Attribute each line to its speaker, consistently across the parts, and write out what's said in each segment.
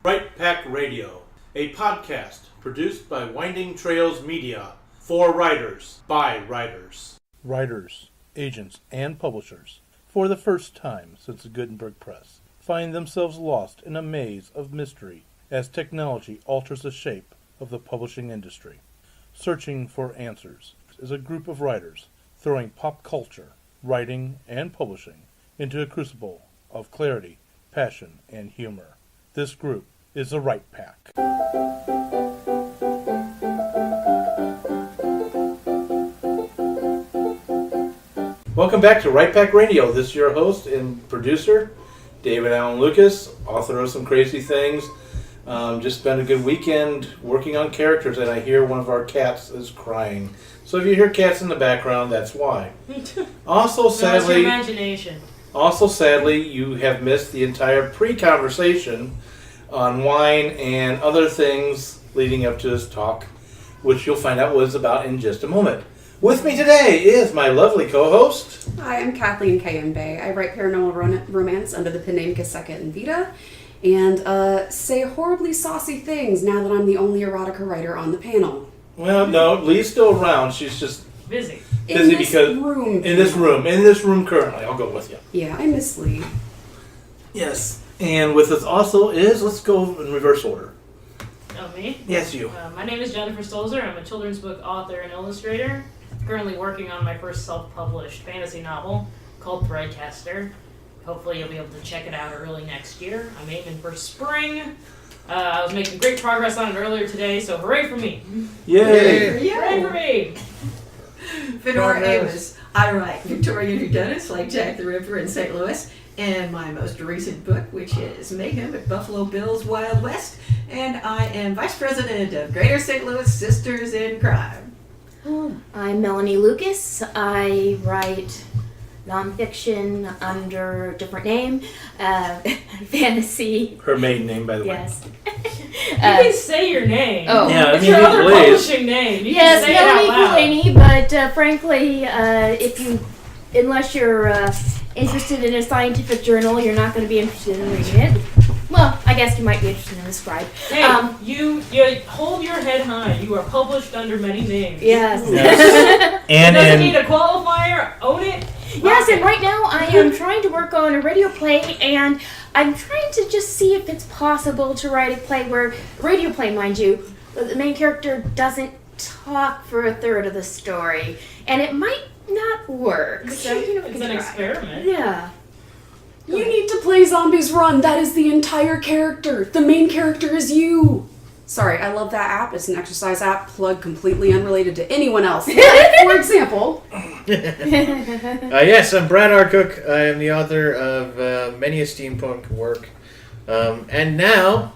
Speaker 1: Right Pack Radio, a podcast produced by Winding Trails Media, for writers, by writers.
Speaker 2: Writers, agents, and publishers, for the first time since the Gutenberg Press, find themselves lost in a maze of mystery as technology alters the shape of the publishing industry. Searching for Answers is a group of writers throwing pop culture, writing, and publishing into a crucible of clarity, passion, and humor. This group is the Right Pack.
Speaker 1: Welcome back to Right Pack Radio. This is your host and producer, David Allen Lucas, author of some crazy things. Just spent a good weekend working on characters, and I hear one of our cats is crying. So if you hear cats in the background, that's why. Also, sadly,
Speaker 3: your imagination.
Speaker 1: Also, sadly, you have missed the entire pre-conversation on wine and other things leading up to this talk, which you'll find out what it's about in just a moment. With me today is my lovely co-host.
Speaker 4: Hi, I'm Kathleen Kayembe. I write paranormal romance under the pen name Kaseka and Vita, and say horribly saucy things now that I'm the only erotica writer on the panel.
Speaker 1: Well, no, Lee's still around. She's just
Speaker 3: busy
Speaker 4: In this
Speaker 1: room currently. I'll go with you.
Speaker 4: Yeah, I miss Lee.
Speaker 1: Yes. And with us also is, let's go in reverse order.
Speaker 3: Oh, me?
Speaker 1: Yes, you.
Speaker 3: My name is Jennifer Stolzer. I'm a children's book author and illustrator. Currently working on my first self-published fantasy novel called Threadcaster. Hopefully you'll be able to check it out early next year. I'm aiming for spring. I was making great progress on it earlier today, so hooray for me.
Speaker 1: Yay!
Speaker 3: Hooray for me!
Speaker 5: Fedora Amos. I write Victorian whodunits like Jack the Ripper in St. Louis, and my most recent book, which is Mayhem at Buffalo Bill's Wild West, and I am vice president of Greater St. Louis Sisters in Crime.
Speaker 6: I'm Melanie Lucas. I write nonfiction under a different name, fantasy.
Speaker 1: Her maiden name, by the way.
Speaker 6: Yes.
Speaker 3: You can say your name.
Speaker 6: Oh.
Speaker 1: Yeah, I
Speaker 3: It's
Speaker 1: mean,
Speaker 3: your other
Speaker 1: Liz.
Speaker 3: publishing name. You
Speaker 6: Yes,
Speaker 3: can say it out
Speaker 6: Melanie
Speaker 3: loud.
Speaker 6: Delaney, but frankly, unless you're interested in a scientific journal, you're not going to be interested in reading it. Well, I guess you might be interested in the scribe.
Speaker 3: Hey, you hold your head high. You are published under many names.
Speaker 6: Yes.
Speaker 1: Yes.
Speaker 3: It doesn't need a qualifier. Own it.
Speaker 6: Yes, and right now I am trying to work on a radio play, and I'm trying to just see if it's possible to write a play where, radio play mind you, the main character doesn't talk for a third of the story, and it might not work. So, you know,
Speaker 3: It's an experiment.
Speaker 6: Yeah.
Speaker 4: You need to play Zombies Run. That is the entire character. The main character is you. Sorry, I love that app. It's an exercise app, plug completely unrelated to anyone else. For example.
Speaker 7: Yes, I'm Brad R. Cook. I am the author of many a steampunk work. And now,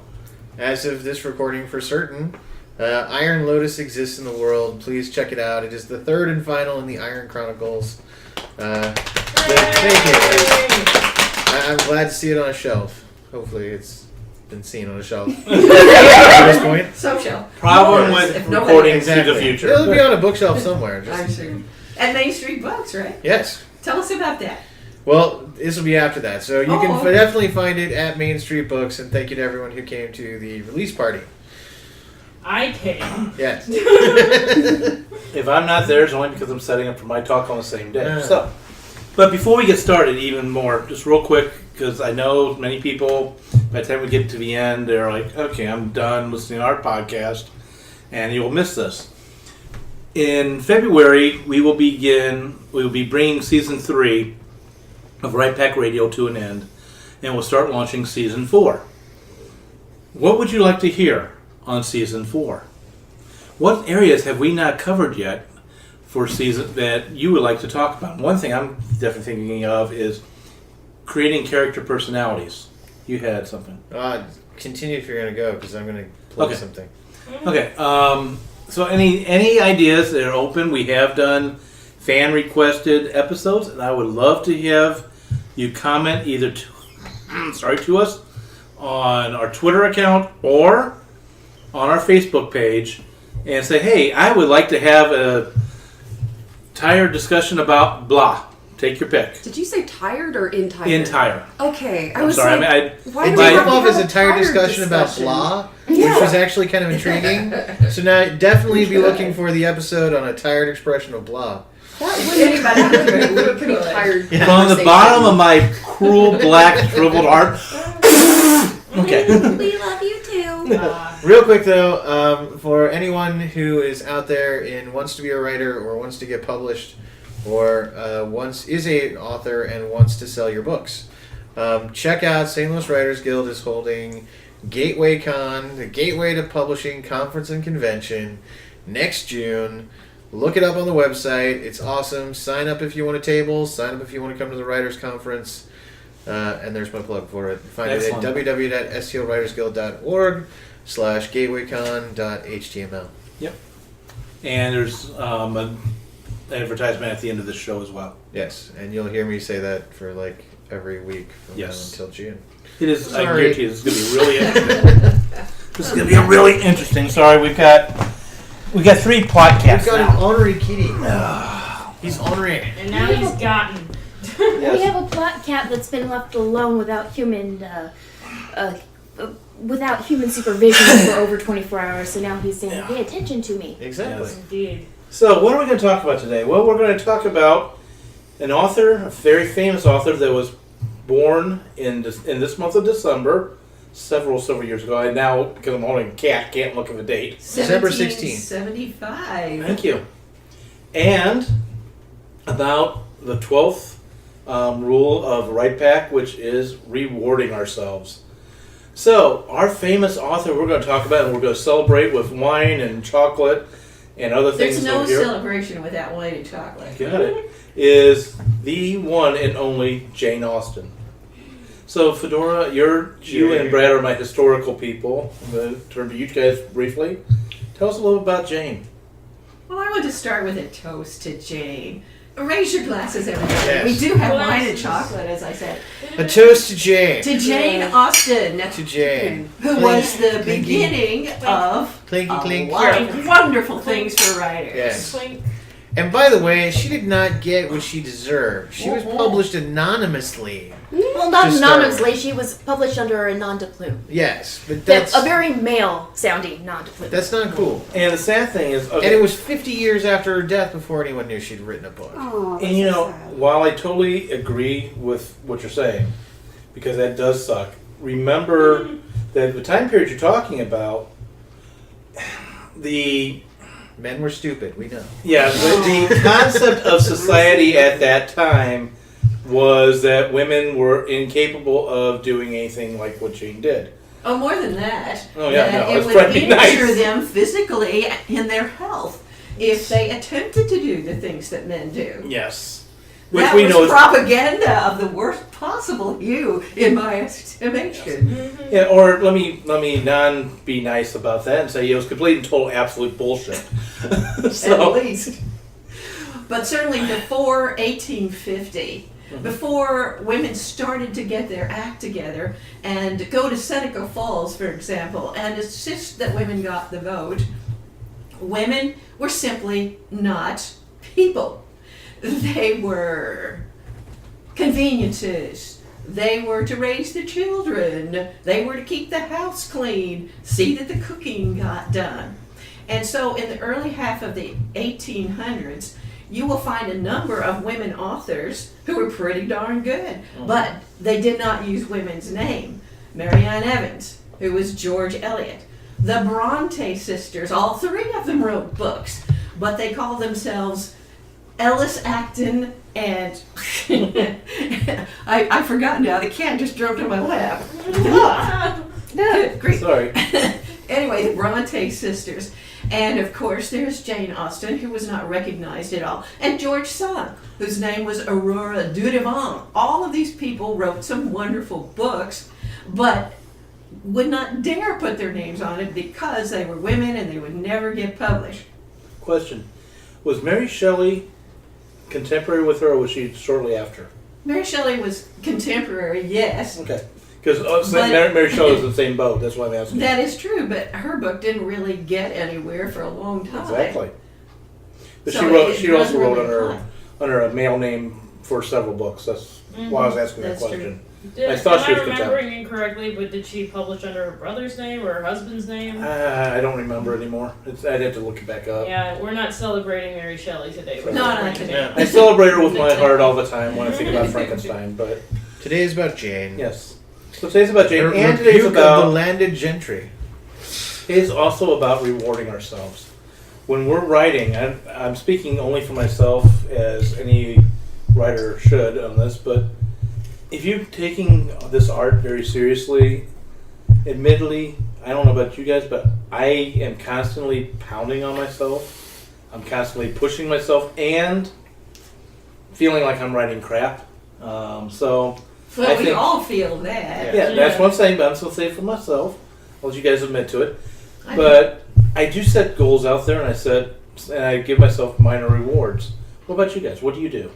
Speaker 7: as of this recording for certain, Iron Lotus exists in the world. Please check it out. It is the third and final in the Iron Chronicles. Thank you. I'm glad to see it on a shelf. Hopefully it's been seen on a shelf at this point.
Speaker 5: Some shelf.
Speaker 1: Problem
Speaker 5: Yes,
Speaker 1: with
Speaker 5: if nobody-
Speaker 1: recording
Speaker 7: Exactly.
Speaker 1: to the future.
Speaker 7: It'll be on a bookshelf somewhere.
Speaker 5: I'm sure. At Main Street Books, right?
Speaker 7: Yes.
Speaker 5: Tell us about that.
Speaker 7: Well, this will be after that. So you can
Speaker 5: okay.
Speaker 7: definitely find it at Main Street Books, and thank you to everyone who came to the release party.
Speaker 3: I came.
Speaker 7: Yes.
Speaker 1: If I'm not there, it's only because I'm setting up for my talk on the same day.
Speaker 7: Yeah.
Speaker 1: So, but before we get started, even more, just real quick, because I know many people, by the time we get to the end, they're like, okay, I'm done listening to our podcast, and you'll miss this. In February, we will be bringing season 3 of Right Pack Radio to an end, and we'll start launching season 4. What would you like to hear on season 4? What areas have we not covered yet for season that you would like to talk about? One thing I'm definitely thinking of is creating character personalities. You had something.
Speaker 7: Continue if you're going to go, because I'm going to plug something.
Speaker 1: Okay. So any ideas that are open? We have done fan requested episodes, and I would love to have you comment either to us on our Twitter account or on our Facebook page, and say, hey, I would like to have a entire discussion about blah. Take your pick.
Speaker 4: Did you say tired or entire?
Speaker 1: Entire.
Speaker 4: Okay, I
Speaker 1: I'm
Speaker 4: was
Speaker 1: sorry.
Speaker 4: like, why
Speaker 7: It
Speaker 4: do
Speaker 7: did
Speaker 4: you
Speaker 7: come off
Speaker 4: have
Speaker 7: as
Speaker 4: a
Speaker 7: entire
Speaker 4: tired
Speaker 7: discussion about blah,
Speaker 4: Yeah.
Speaker 7: which was actually kind of intriguing. So now definitely be looking for the episode on a tired expression of blah.
Speaker 4: That wouldn't
Speaker 5: Anybody
Speaker 4: be pretty tired.
Speaker 7: Yeah.
Speaker 1: From the bottom of my cruel, black, shriveled heart. Okay.
Speaker 6: We love you too.
Speaker 7: Real quick though, for anyone who is out there and wants to be a writer or wants to get published or is an author and wants to sell your books, check out St. Louis Writers Guild is holding Gateway Con, the Gateway to Publishing Conference and Convention, next June. Look it up on the website. It's awesome. Sign up if you want a table. Sign up if you want to come to the Writers Conference. And there's my plug for it. Find
Speaker 1: Excellent.
Speaker 7: it at www.stowritersguild.org/gatewaycon.html.
Speaker 1: And there's an advertisement at the end of this show as well.
Speaker 7: Yes, and you'll hear me say that for like every week from
Speaker 1: Yes.
Speaker 7: now until June.
Speaker 1: It is. I
Speaker 7: Sorry.
Speaker 1: guarantee you, this is going to be really interesting. This is going to be really interesting. Sorry, we got 3 podcasts
Speaker 7: We've got
Speaker 1: now.
Speaker 7: an ornery kitty. He's ornery.
Speaker 3: And now he's gotten.
Speaker 6: We have a plot cat that's been left alone without human supervision for over 24 hours. So now he's saying, "Pay attention to me."
Speaker 7: Exactly.
Speaker 1: Yes.
Speaker 3: Indeed.
Speaker 1: So, what are we going to talk about today? Well, we're going to talk about an author, a very famous author that was born in this month of December, several years ago. I now, because I'm holding a cat, can't look at the date.
Speaker 7: December 16th.
Speaker 5: 1775.
Speaker 1: Thank you. And about the 12th rule of Right Pack, which is rewarding ourselves. So, our famous author we're going to talk about, and we're going to celebrate with wine and chocolate and other things
Speaker 5: There's no
Speaker 1: over here.
Speaker 5: celebration without wine and chocolate.
Speaker 1: Got it. Is the one and only Jane Austen. So, Fedora, you and Brad are my historical people. I'm going to turn to you guys briefly. Tell us a little about Jane.
Speaker 5: Well, I want to start with a toast to Jane. Raise your glasses, everybody.
Speaker 7: Yes.
Speaker 5: We do have wine and
Speaker 3: Glasses.
Speaker 5: chocolate, as I said.
Speaker 7: A toast to Jane.
Speaker 5: To Jane Austen,
Speaker 7: To Jane.
Speaker 5: who was the beginning of
Speaker 7: Clinky
Speaker 5: a
Speaker 7: clink.
Speaker 5: lot of wonderful things for writers.
Speaker 7: Yes.
Speaker 3: Clink.
Speaker 7: And by the way, she did not get what she deserved. She was published anonymously.
Speaker 6: Well, not
Speaker 7: To start
Speaker 6: anonymously. She was published under a nom de plume.
Speaker 7: Yes, but that's
Speaker 6: A very male-sounding nom de plume.
Speaker 7: that's not cool.
Speaker 1: And the sad thing is,
Speaker 7: And it was 50 years after her death before anyone knew she'd written a book.
Speaker 4: Oh,
Speaker 1: and you know, while I totally agree with what you're saying, because that does suck, remember that the time period you're talking about, the
Speaker 7: Men were stupid, we know.
Speaker 1: the concept of society at that time was that women were incapable of doing anything like what Jane did.
Speaker 5: Oh, more than that.
Speaker 1: Oh, yeah,
Speaker 5: that
Speaker 1: no,
Speaker 5: it
Speaker 1: it's
Speaker 5: would
Speaker 1: pretty
Speaker 5: injure
Speaker 1: nice.
Speaker 5: them physically in their health if they attempted to do the things that men do.
Speaker 1: Yes. Which
Speaker 5: That
Speaker 1: we
Speaker 5: was
Speaker 1: know is
Speaker 5: propaganda of the worst possible hue, in my estimation.
Speaker 1: yeah, or let me non be nice about that and say it was complete and total absolute bullshit.
Speaker 5: At least. But certainly before 1850, before women started to get their act together and go to Seneca Falls, for example, and insist that women got the vote, women were simply not people. They were conveniences. They were to raise the children. They were to keep the house clean, see that the cooking got done. And so in the early half of the 1800s, you will find a number of women authors who were pretty darn good, but they did not use women's name. Mary Ann Evans, who was George Eliot. The Bronte sisters, all 3 of them wrote books, but they called themselves Ellis Acton and I forgot now. The cat just jumped on my lap. Great.
Speaker 1: sorry.
Speaker 5: Anyway, the Bronte sisters. And of course, there's Jane Austen, who was not recognized at all, and George Sand, whose name was Aurora Dudevant. All of these people wrote some wonderful books, but would not dare put their names on it because they were women and they would never get published.
Speaker 1: Question: was Mary Shelley contemporary with her, or was she shortly after?
Speaker 5: Mary Shelley was contemporary, yes.
Speaker 1: Okay, because
Speaker 5: But-
Speaker 1: Mary Shelley was in the same boat. That's why I'm asking.
Speaker 5: That is true, but her book didn't really get anywhere for a long time.
Speaker 1: Exactly. But
Speaker 5: So
Speaker 1: she wrote.
Speaker 5: it
Speaker 1: She also
Speaker 5: doesn't
Speaker 1: wrote
Speaker 5: really apply.
Speaker 1: under a male name for several books. That's why I was asking that
Speaker 5: That's true.
Speaker 1: question.
Speaker 3: Did,
Speaker 1: I thought she
Speaker 3: am I
Speaker 1: was
Speaker 3: remembering incorrectly, but did she publish under her brother's name or her husband's name?
Speaker 1: I don't remember anymore. I'd have to look it back up.
Speaker 3: Yeah, we're not celebrating Mary Shelley today. We're
Speaker 1: No,
Speaker 3: celebrating
Speaker 5: today.
Speaker 3: me.
Speaker 1: I celebrate her with my heart all the time when I think about Frankenstein. But
Speaker 7: Today is about Jane.
Speaker 1: yes, so today's about Jane,
Speaker 7: Her
Speaker 1: and today's
Speaker 7: rebuke of the
Speaker 1: about
Speaker 7: landed gentry.
Speaker 1: is also about rewarding ourselves. When we're writing, I'm speaking only for myself, as any writer should on this, but if you're taking this art very seriously, admittedly, I don't know about you guys, but I am constantly pounding on myself. I'm constantly pushing myself and feeling like I'm writing crap. So
Speaker 5: Well,
Speaker 1: I
Speaker 5: we
Speaker 1: think-
Speaker 5: all feel that.
Speaker 1: yeah, that's what I'm saying, but I'm still saying for myself. I'll let you guys admit to it.
Speaker 5: I
Speaker 1: But I do set goals out there, and I give myself minor rewards. What about you guys? What do you do?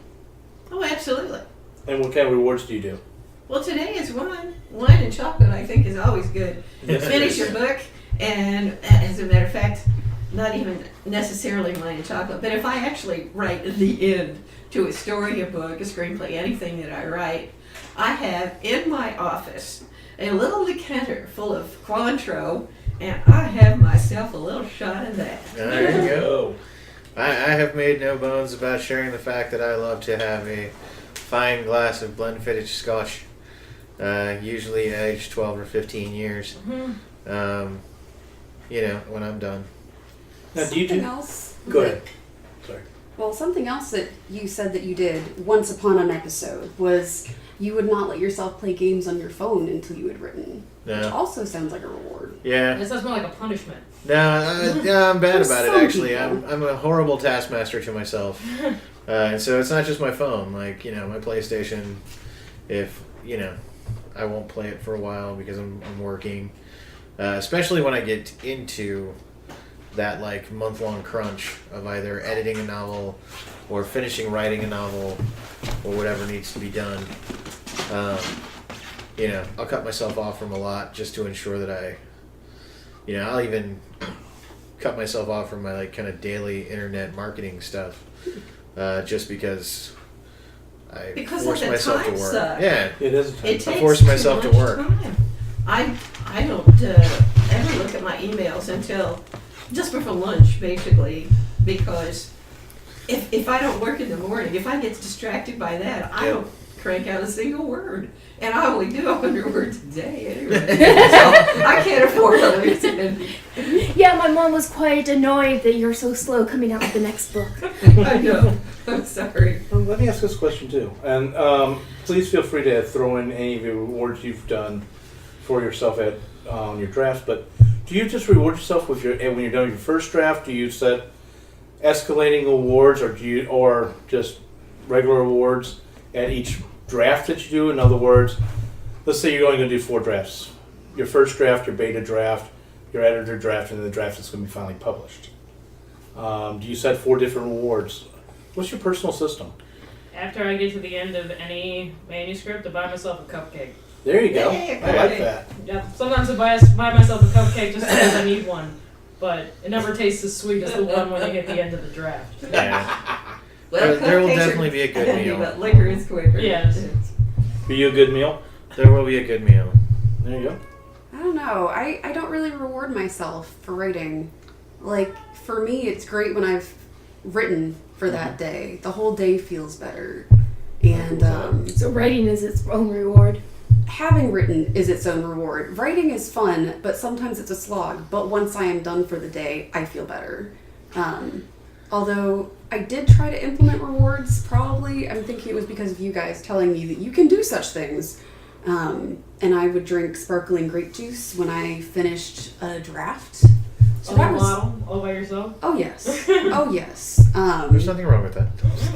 Speaker 5: Oh, absolutely.
Speaker 1: And what kind of rewards do you do?
Speaker 5: Well, today is wine. Wine and chocolate, I think, is always good.
Speaker 1: Yes, it
Speaker 5: Finish
Speaker 1: is.
Speaker 5: your book, and as a matter of fact, not even necessarily wine and chocolate, but if I actually write the end to a story, a book, a screenplay, anything that I write, I have in my office a little decanter full of Cointreau, and I have myself a little shot of that.
Speaker 7: There you go.
Speaker 1: Oh.
Speaker 7: I have made no bones about sharing the fact that I love to have a fine glass of Glenfiddich Scotch, usually aged 12 or 15 years. When I'm done.
Speaker 1: Now, do you
Speaker 4: Something
Speaker 1: do?
Speaker 4: else?
Speaker 1: Go ahead. Sorry.
Speaker 4: Well, something else that you said that you did once upon an episode was you would not let yourself play games on your phone until you had written. Which
Speaker 7: No.
Speaker 4: also sounds like a reward.
Speaker 7: Yeah.
Speaker 3: This sounds more like a punishment.
Speaker 7: No, I'm bad
Speaker 4: For
Speaker 7: about it,
Speaker 4: some
Speaker 7: actually.
Speaker 4: people.
Speaker 7: I'm a horrible taskmaster to myself. And so it's not just my phone. Like, my PlayStation, if, I won't play it for a while because I'm working. Especially when I get into that, month-long crunch of either editing a novel or finishing writing a novel or whatever needs to be done. I'll cut myself off from a lot just to ensure that I'll even cut myself off from my kind of daily internet marketing stuff, just because I
Speaker 5: Because
Speaker 7: force
Speaker 5: of the
Speaker 7: myself to
Speaker 5: time
Speaker 7: work.
Speaker 5: suck.
Speaker 7: Yeah,
Speaker 1: It is.
Speaker 5: It takes
Speaker 7: force
Speaker 5: too
Speaker 7: myself to
Speaker 5: much
Speaker 7: work.
Speaker 5: time. I don't ever look at my emails until just before lunch, basically, because if I don't work in the morning, if I get distracted by that, I don't crank out a single word. And I only do 100 words a day anyway. So I can't afford to lose it.
Speaker 6: Yeah, my mom was quite annoyed that you're so slow coming out with the next book.
Speaker 5: I know. I'm sorry.
Speaker 1: Well, let me ask this question too, and please feel free to throw in any of the rewards you've done for yourself at your drafts. But do you just reward yourself with when you're done with your first draft? Do you set escalating awards, or just regular awards at each draft that you do? In other words, let's say you're only going to do 4 drafts. Your first draft, your beta draft, your editor draft, and then the draft that's going to be finally published. Do you set 4 different rewards? What's your personal system?
Speaker 3: After I get to the end of any manuscript, I buy myself a cupcake.
Speaker 1: There you go.
Speaker 5: Yay,
Speaker 1: I like
Speaker 5: okay.
Speaker 1: that.
Speaker 3: Yeah, sometimes I buy myself a cupcake just because I need one, but it never tastes as sweet as the one when I get the end of the draft.
Speaker 7: Yeah.
Speaker 5: Well,
Speaker 7: There will
Speaker 5: cupcakes
Speaker 7: definitely
Speaker 5: are
Speaker 7: be a good
Speaker 5: handy,
Speaker 7: meal.
Speaker 5: But liquor is quicker.
Speaker 3: Yes.
Speaker 1: Are you a good meal?
Speaker 7: There will be a good meal.
Speaker 1: There you go.
Speaker 4: I don't know. I don't really reward myself for writing. For me, it's great when I've written for that day. The whole day feels better. And
Speaker 6: So writing is its own reward.
Speaker 4: having written is its own reward. Writing is fun, but sometimes it's a slog. But once I am done for the day, I feel better. Although I did try to implement rewards, probably. I'm thinking it was because of you guys telling me that you can do such things. And I would drink sparkling grape juice when I finished a draft. So that was
Speaker 3: all by yourself.
Speaker 4: oh yes, oh yes.
Speaker 7: There's nothing wrong with that.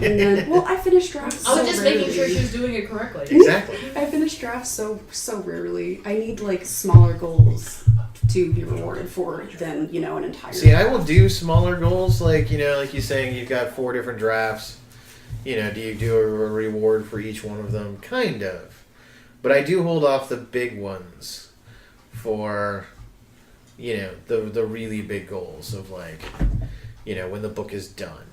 Speaker 4: And then well, I finished drafts.
Speaker 3: I was
Speaker 4: so
Speaker 3: just
Speaker 4: rarely.
Speaker 3: making sure she was doing it correctly.
Speaker 7: Exactly.
Speaker 4: I finish drafts so rarely. I need smaller goals to be rewarded for than an entire.
Speaker 7: See, I will do smaller goals, like you're saying, you've got 4 different drafts. Do you do a reward for each one of them? Kind of. But I do hold off the big ones for, the really big goals of when the book is done.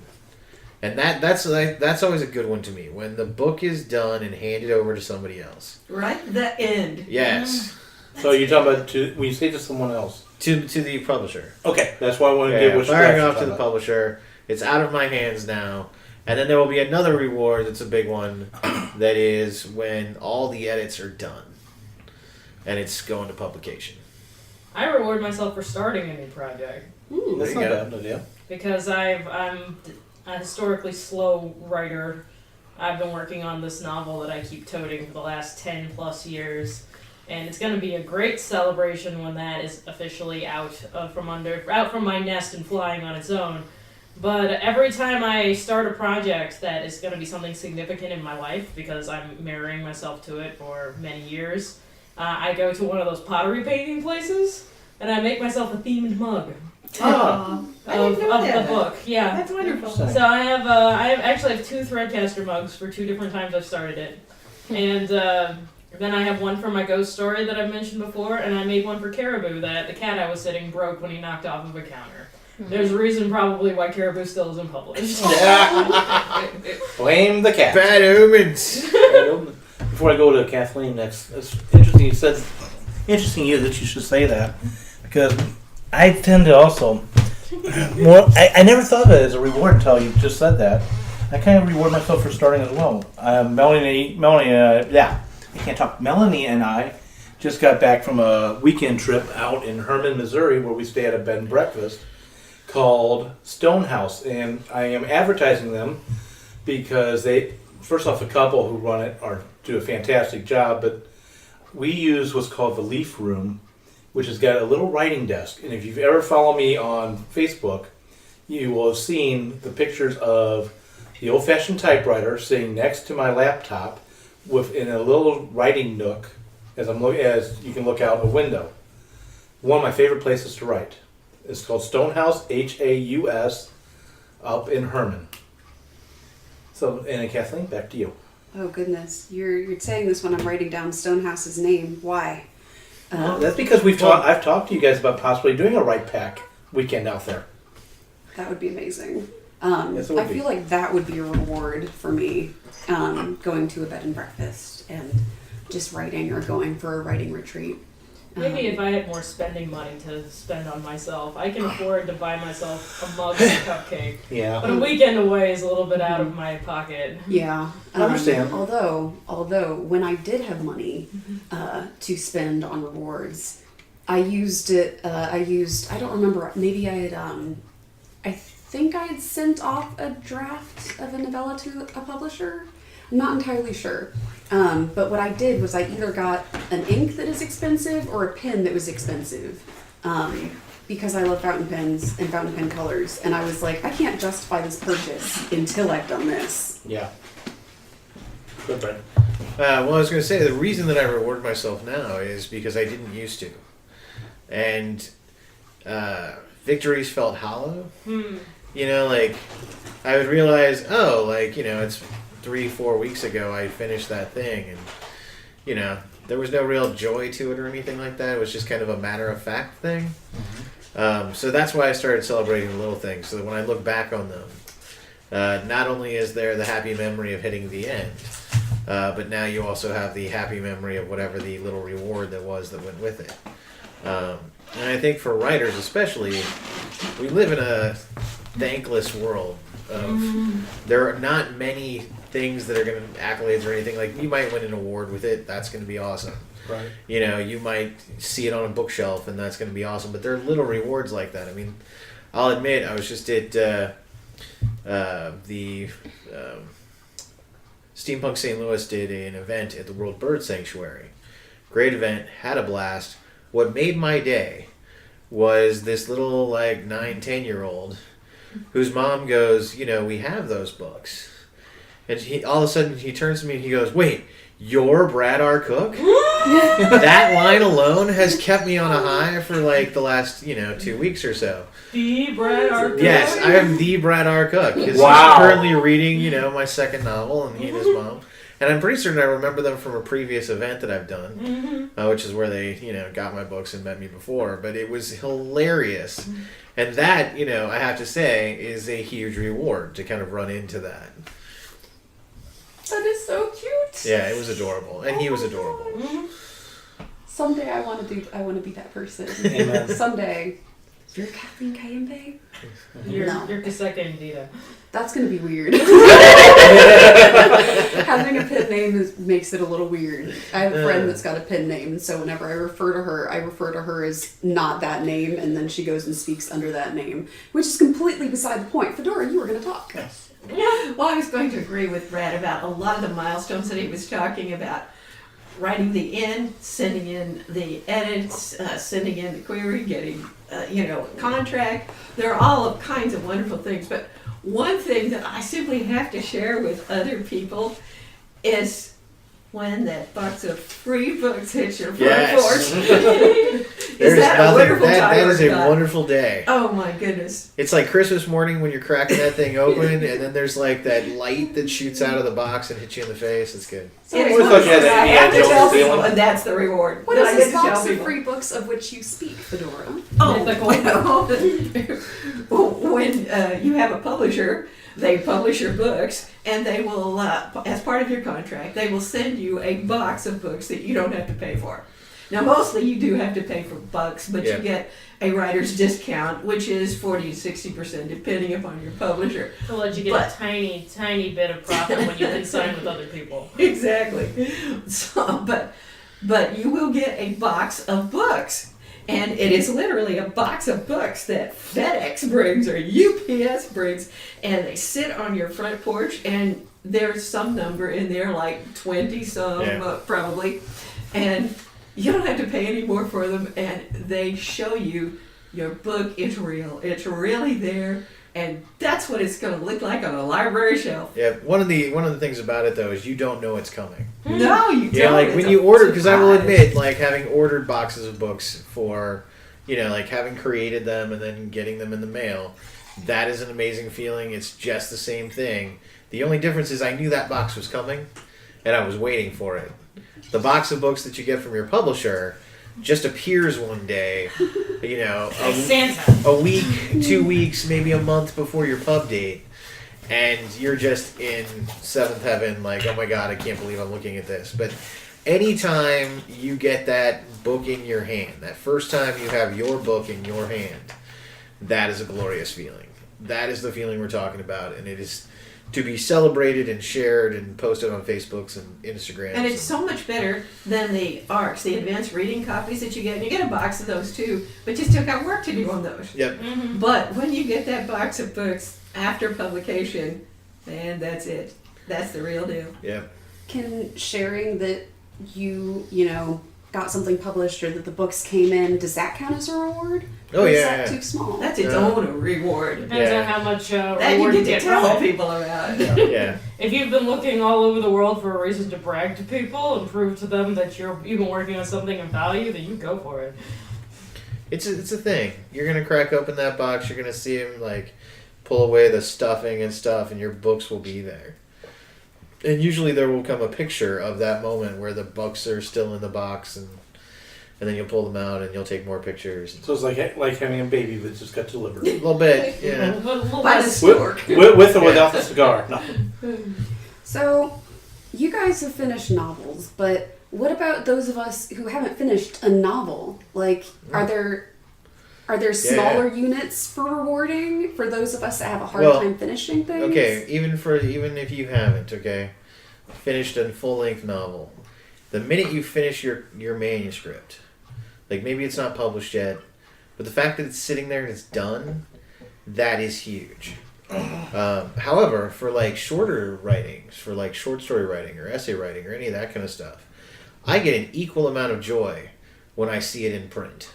Speaker 7: And that's always a good one to me, when the book is done and handed over to somebody else.
Speaker 5: Right? The end.
Speaker 7: Yes.
Speaker 1: So you're talking about when you say to someone else?
Speaker 7: To the publisher.
Speaker 1: Okay, that's why I want to get which
Speaker 7: firing
Speaker 1: draft
Speaker 7: off to the publisher. It's out of my hands now. And then there will be another reward that's a big one, that is when all the edits are done. And it's going to publication.
Speaker 3: I reward myself for starting a new project
Speaker 1: That's
Speaker 7: There
Speaker 1: not
Speaker 7: you go.
Speaker 1: bad idea.
Speaker 3: because I'm a historically slow writer. I've been working on this novel that I keep toting for the last 10 plus years. And it's going to be a great celebration when that is officially out from my nest and flying on its own. But every time I start a project that is going to be something significant in my life, because I'm marrying myself to it for many years, I go to one of those pottery painting places and I make myself a themed mug
Speaker 5: Oh, I
Speaker 3: of
Speaker 5: didn't know that.
Speaker 3: the book. Yeah.
Speaker 5: That's wonderful.
Speaker 1: Interesting.
Speaker 3: So I actually have 2 Threadcaster mugs for 2 different times I've started it. And then I have one for my ghost story that I've mentioned before, and I made one for Caribou that the cat I was sitting broke when he knocked off of a counter. There's a reason probably why Caribou still isn't published.
Speaker 1: Blame the cat.
Speaker 7: Bad omens.
Speaker 1: Before I go to Kathleen next, it's interesting that you should say that, because I tend to also I never thought of it as a reward until you just said that. I kind of reward myself for starting as well. Melanie, I can't talk. Melanie and I just got back from a weekend trip out in Herman, Missouri, where we stay at a bed and breakfast called Stonehouse, and I am advertising them because first off, the couple who run it do a fantastic job, but we use what's called the Leaf Room, which has got a little writing desk. And if you've ever followed me on Facebook, you will have seen the pictures of the old-fashioned typewriter sitting next to my laptop in a little writing nook as you can look out a window. One of my favorite places to write. It's called Stonehouse, Haus, up in Herman. So, and Kathleen, back to you.
Speaker 4: Oh goodness, you're saying this when I'm writing down Stonehouse's name. Why?
Speaker 1: Well, that's because I've talked to you guys about possibly doing a Write Pack weekend out there.
Speaker 4: That would be amazing.
Speaker 1: Yes, it would
Speaker 4: I
Speaker 1: be.
Speaker 4: feel like that would be a reward for me, going to a bed and breakfast and just writing, or going for a writing retreat.
Speaker 3: Maybe if I had more spending money to spend on myself, I can afford to buy myself a mug and a cupcake.
Speaker 1: Yeah.
Speaker 3: But a weekend away is a little bit out of my pocket.
Speaker 4: Yeah,
Speaker 1: I understand.
Speaker 4: Although when I did have money to spend on rewards, I used it. I don't remember. Maybe I had. I think I had sent off a draft of a novella to a publisher. I'm not entirely sure. But what I did was I either got an ink that is expensive or a pen that was expensive. Because I love fountain pens and fountain pen colors. And I was like, I can't justify this purchase until I've done this.
Speaker 1: Yeah. Good, Brent.
Speaker 7: Well, I was going to say, the reason that I reward myself now is because I didn't used to. And victories felt hollow. You know, like, I would realize, it's 3-4 weeks ago I finished that thing, and, there was no real joy to it or anything like that. It was just kind of a matter-of-fact thing. So that's why I started celebrating the little things, so that when I look back on them, not only is there the happy memory of hitting the end, but now you also have the happy memory of whatever the little reward that went with it. And I think for writers especially, we live in a thankless world. There are not many things that are going to accolades or anything. Like, you might win an award with it, that's going to be awesome.
Speaker 1: Right.
Speaker 7: You might see it on a bookshelf, and that's going to be awesome. But there are little rewards like that. I mean, I'll admit, I was just at the Steampunk St. Louis did an event at the World Bird Sanctuary. Great event, had a blast. What made my day was this little, 9-10-year-old whose mom goes, we have those books. And all of a sudden he turns to me and he goes, wait, you're Brad R. Cook? That line alone has kept me on a high for the last, 2 weeks or so.
Speaker 3: The Brad R. Cook?
Speaker 7: Yes, I am the Brad R. Cook. 'Cause
Speaker 1: Wow.
Speaker 7: he's currently reading, my second novel, and he and his mom. And I'm pretty certain I remember them from a previous event that I've done, which is where they, got my books and met me before. But it was hilarious. And that, I have to say, is a huge reward to kind of run into that.
Speaker 4: That is so cute.
Speaker 7: Yeah, it was adorable. And he was adorable.
Speaker 4: Someday I want to be that person.
Speaker 1: Amen.
Speaker 4: Someday. You're Kathleen Kayembe?
Speaker 3: You're
Speaker 4: No.
Speaker 3: Kaseka Indita.
Speaker 4: That's gonna be weird. Having a pen name makes it a little weird. I have a friend that's got a pen name, and so whenever I refer to her as not that name, and then she goes and speaks under that name, which is completely beside the point. Fedora, you were gonna talk.
Speaker 5: Well, I was going to agree with Brad about a lot of the milestones that he was talking about. Writing the end, sending in the edits, sending in the query, getting, contract. There are all kinds of wonderful things. But one thing that I simply have to share with other people is when that box of free books hits your front porch. Is that a wonderful time?
Speaker 7: That is a
Speaker 5: God?
Speaker 7: wonderful day.
Speaker 5: Oh my goodness.
Speaker 7: It's like Christmas morning when you're cracking that thing open, and then there's like that light that shoots out of the box and hits you in the face. It's good.
Speaker 5: It is
Speaker 1: we thought you had
Speaker 5: wonderful.
Speaker 1: that
Speaker 5: I have to
Speaker 1: Indiana
Speaker 5: tell
Speaker 1: Jones
Speaker 5: people,
Speaker 1: feeling.
Speaker 5: and that's the reward.
Speaker 4: What
Speaker 5: that I
Speaker 4: is
Speaker 5: get
Speaker 4: this
Speaker 5: to tell
Speaker 4: box of
Speaker 5: people.
Speaker 4: free books of which you speak, Fedora?
Speaker 5: Oh, well, when you have a publisher, they publish your books, and they will, as part of your contract, they will send you a box of books that you don't have to pay for. Now, mostly you do have to pay for books, but
Speaker 7: Yeah.
Speaker 5: you get a writer's discount, which is 40 to 60%, depending upon your publisher.
Speaker 3: To let you get
Speaker 5: But-
Speaker 3: a tiny, tiny bit of profit when you can sign with other people.
Speaker 5: Exactly. So, but you will get a box of books. And it is literally a box of books that FedEx brings or UPS brings, and they sit on your front porch, and there's some number in there, like 20 some,
Speaker 7: Yeah.
Speaker 5: probably, and you don't have to pay any more for them, and they show you your book is real. It's really there, and that's what it's going to look like on a library shelf.
Speaker 7: Yeah, one of the things about it though is you don't know it's coming.
Speaker 5: No, you don't.
Speaker 7: Yeah, like
Speaker 5: It's
Speaker 7: when
Speaker 5: a
Speaker 7: you order, because I will
Speaker 5: surprise.
Speaker 7: admit, like having ordered boxes of books for, like having created them and then getting them in the mail, that is an amazing feeling. It's just the same thing. The only difference is I knew that box was coming, and I was waiting for it. The box of books that you get from your publisher just appears one day,
Speaker 3: Like Santa.
Speaker 7: a week, 2 weeks, maybe a month before your pub date, and you're just in seventh heaven, like, oh my god, I can't believe I'm looking at this. But anytime you get that book in your hand, that first time you have your book in your hand, that is a glorious feeling. That is the feeling we're talking about, and it is to be celebrated and shared and posted on Facebooks and Instagrams.
Speaker 5: And it's so much better than the ARCs, the advanced reading copies that you get. And you get a box of those too, but you still got work to do on those.
Speaker 7: Yep.
Speaker 5: But when you get that box of books after publication, man, that's it. That's the real deal.
Speaker 7: Yep.
Speaker 4: Can sharing that you got something published or that the books came in, does that count as a reward?
Speaker 7: Oh,
Speaker 4: Or is
Speaker 7: yeah,
Speaker 4: that
Speaker 7: yeah.
Speaker 4: too small?
Speaker 5: That's its
Speaker 7: Yeah.
Speaker 5: own reward.
Speaker 3: Depends
Speaker 7: Yeah.
Speaker 3: on how much
Speaker 5: That you
Speaker 3: reward you
Speaker 5: get to
Speaker 3: get
Speaker 5: tell
Speaker 3: from it.
Speaker 5: people about.
Speaker 7: Yeah.
Speaker 3: If you've been looking all over the world for a reason to brag to people and prove to them that you've been working on something of value, then you go for it.
Speaker 7: It's a thing. You're gonna crack open that box. You're gonna see him like pull away the stuffing and stuff, and your books will be there. And usually there will come a picture of that moment where the books are still in the box, and then you'll pull them out and you'll take more pictures.
Speaker 1: So it's like having a baby that just got delivered.
Speaker 7: A little bit, yeah.
Speaker 3: Little
Speaker 5: By the
Speaker 3: less-
Speaker 5: stork.
Speaker 1: With or without the cigar. No.
Speaker 4: So, you guys have finished novels, but what about those of us who haven't finished a novel? Like, are there smaller units for rewarding for those of us that have a hard
Speaker 7: Well,
Speaker 4: time finishing things?
Speaker 7: Okay, even if you haven't, finished a full length novel, the minute you finish your manuscript, like maybe it's not published yet, but the fact that it's sitting there and it's done, that is huge. However, for like shorter writings, for like short story writing or essay writing or any of that kind of stuff, I get an equal amount of joy when I see it in print.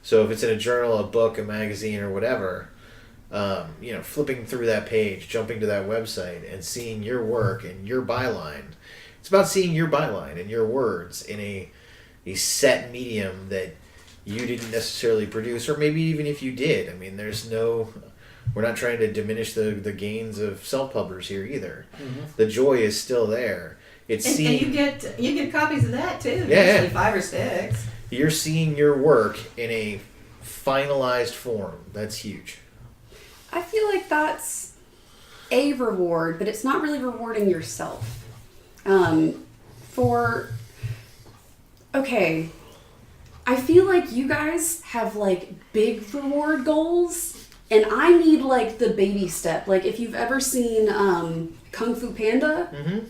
Speaker 7: So if it's in a journal, a book, a magazine, or whatever, flipping through that page, jumping to that website, and seeing your work and your byline. It's about seeing your byline and your words in a set medium that you didn't necessarily produce, or maybe even if you did. I mean, we're not trying to diminish the gains of self-publishers here either.
Speaker 1: Mm-hmm.
Speaker 7: The joy is still there. It's
Speaker 5: And
Speaker 7: seeing
Speaker 5: you get copies of that too.
Speaker 7: Yeah.
Speaker 5: Usually 5 or 6.
Speaker 7: you're seeing your work in a finalized form. That's huge.
Speaker 4: I feel like that's a reward, but it's not really rewarding yourself. I feel like you guys have like big reward goals, and I need like the baby step. Like if you've ever seen Kung Fu Panda,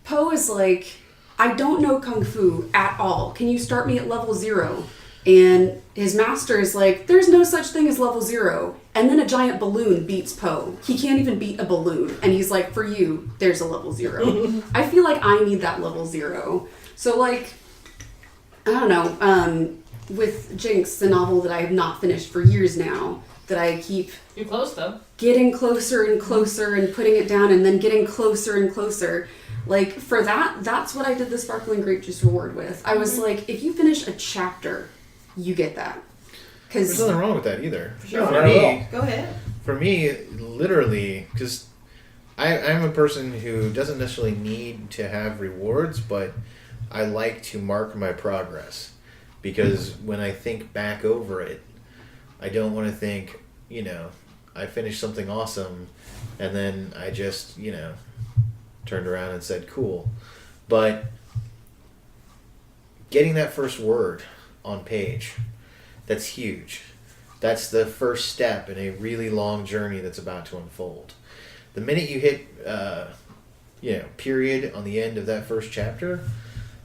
Speaker 4: Po is like, I don't know Kung Fu at all. Can you start me at level 0? And his master is like, there's no such thing as level 0. And then a giant balloon beats Po. He can't even beat a balloon. And he's like, for you, there's a level 0. I feel like I need that level 0. So like, I don't know, with Jinx, the novel that I have not finished for years now, that I keep
Speaker 3: You're close though.
Speaker 4: getting closer and closer and putting it down and then getting closer and closer. Like, for that's what I did the Sparkling Grape Juice reward with. I was like, if you finish a chapter, you get that.
Speaker 7: There's
Speaker 4: Because
Speaker 7: nothing wrong with that either.
Speaker 5: Sure.
Speaker 7: For me,
Speaker 5: Go ahead.
Speaker 7: literally, because I'm a person who doesn't necessarily need to have rewards, but I like to mark my progress. Because when I think back over it, I don't want to think, I finished something awesome, and then I just, turned around and said, cool. But getting that first word on page, that's huge. That's the first step in a really long journey that's about to unfold. The minute you hit, period on the end of that first chapter,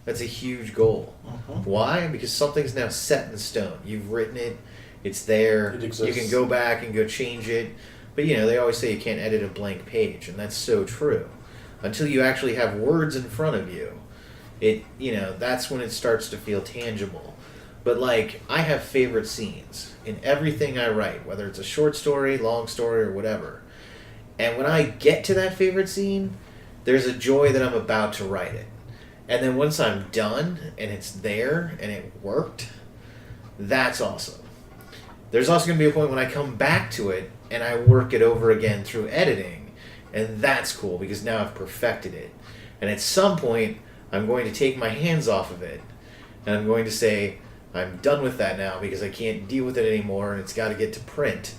Speaker 7: that's a huge goal. Why? Because something's now set in stone. You've written it. It's there.
Speaker 1: It exists.
Speaker 7: You can go back and go change it. But, they always say you can't edit a blank page, and that's so true. Until you actually have words in front of you, that's when it starts to feel tangible. But, I have favorite scenes in everything I write, whether it's a short story, long story, or whatever. And when I get to that favorite scene, there's a joy that I'm about to write it. And then once I'm done, and it's there, and it worked, that's awesome. There's also going to be a point when I come back to it, and I work it over again through editing. And that's cool, because now I've perfected it. And at some point, I'm going to take my hands off of it. And I'm going to say, I'm done with that now, because I can't deal with it anymore, and it's got to get to print.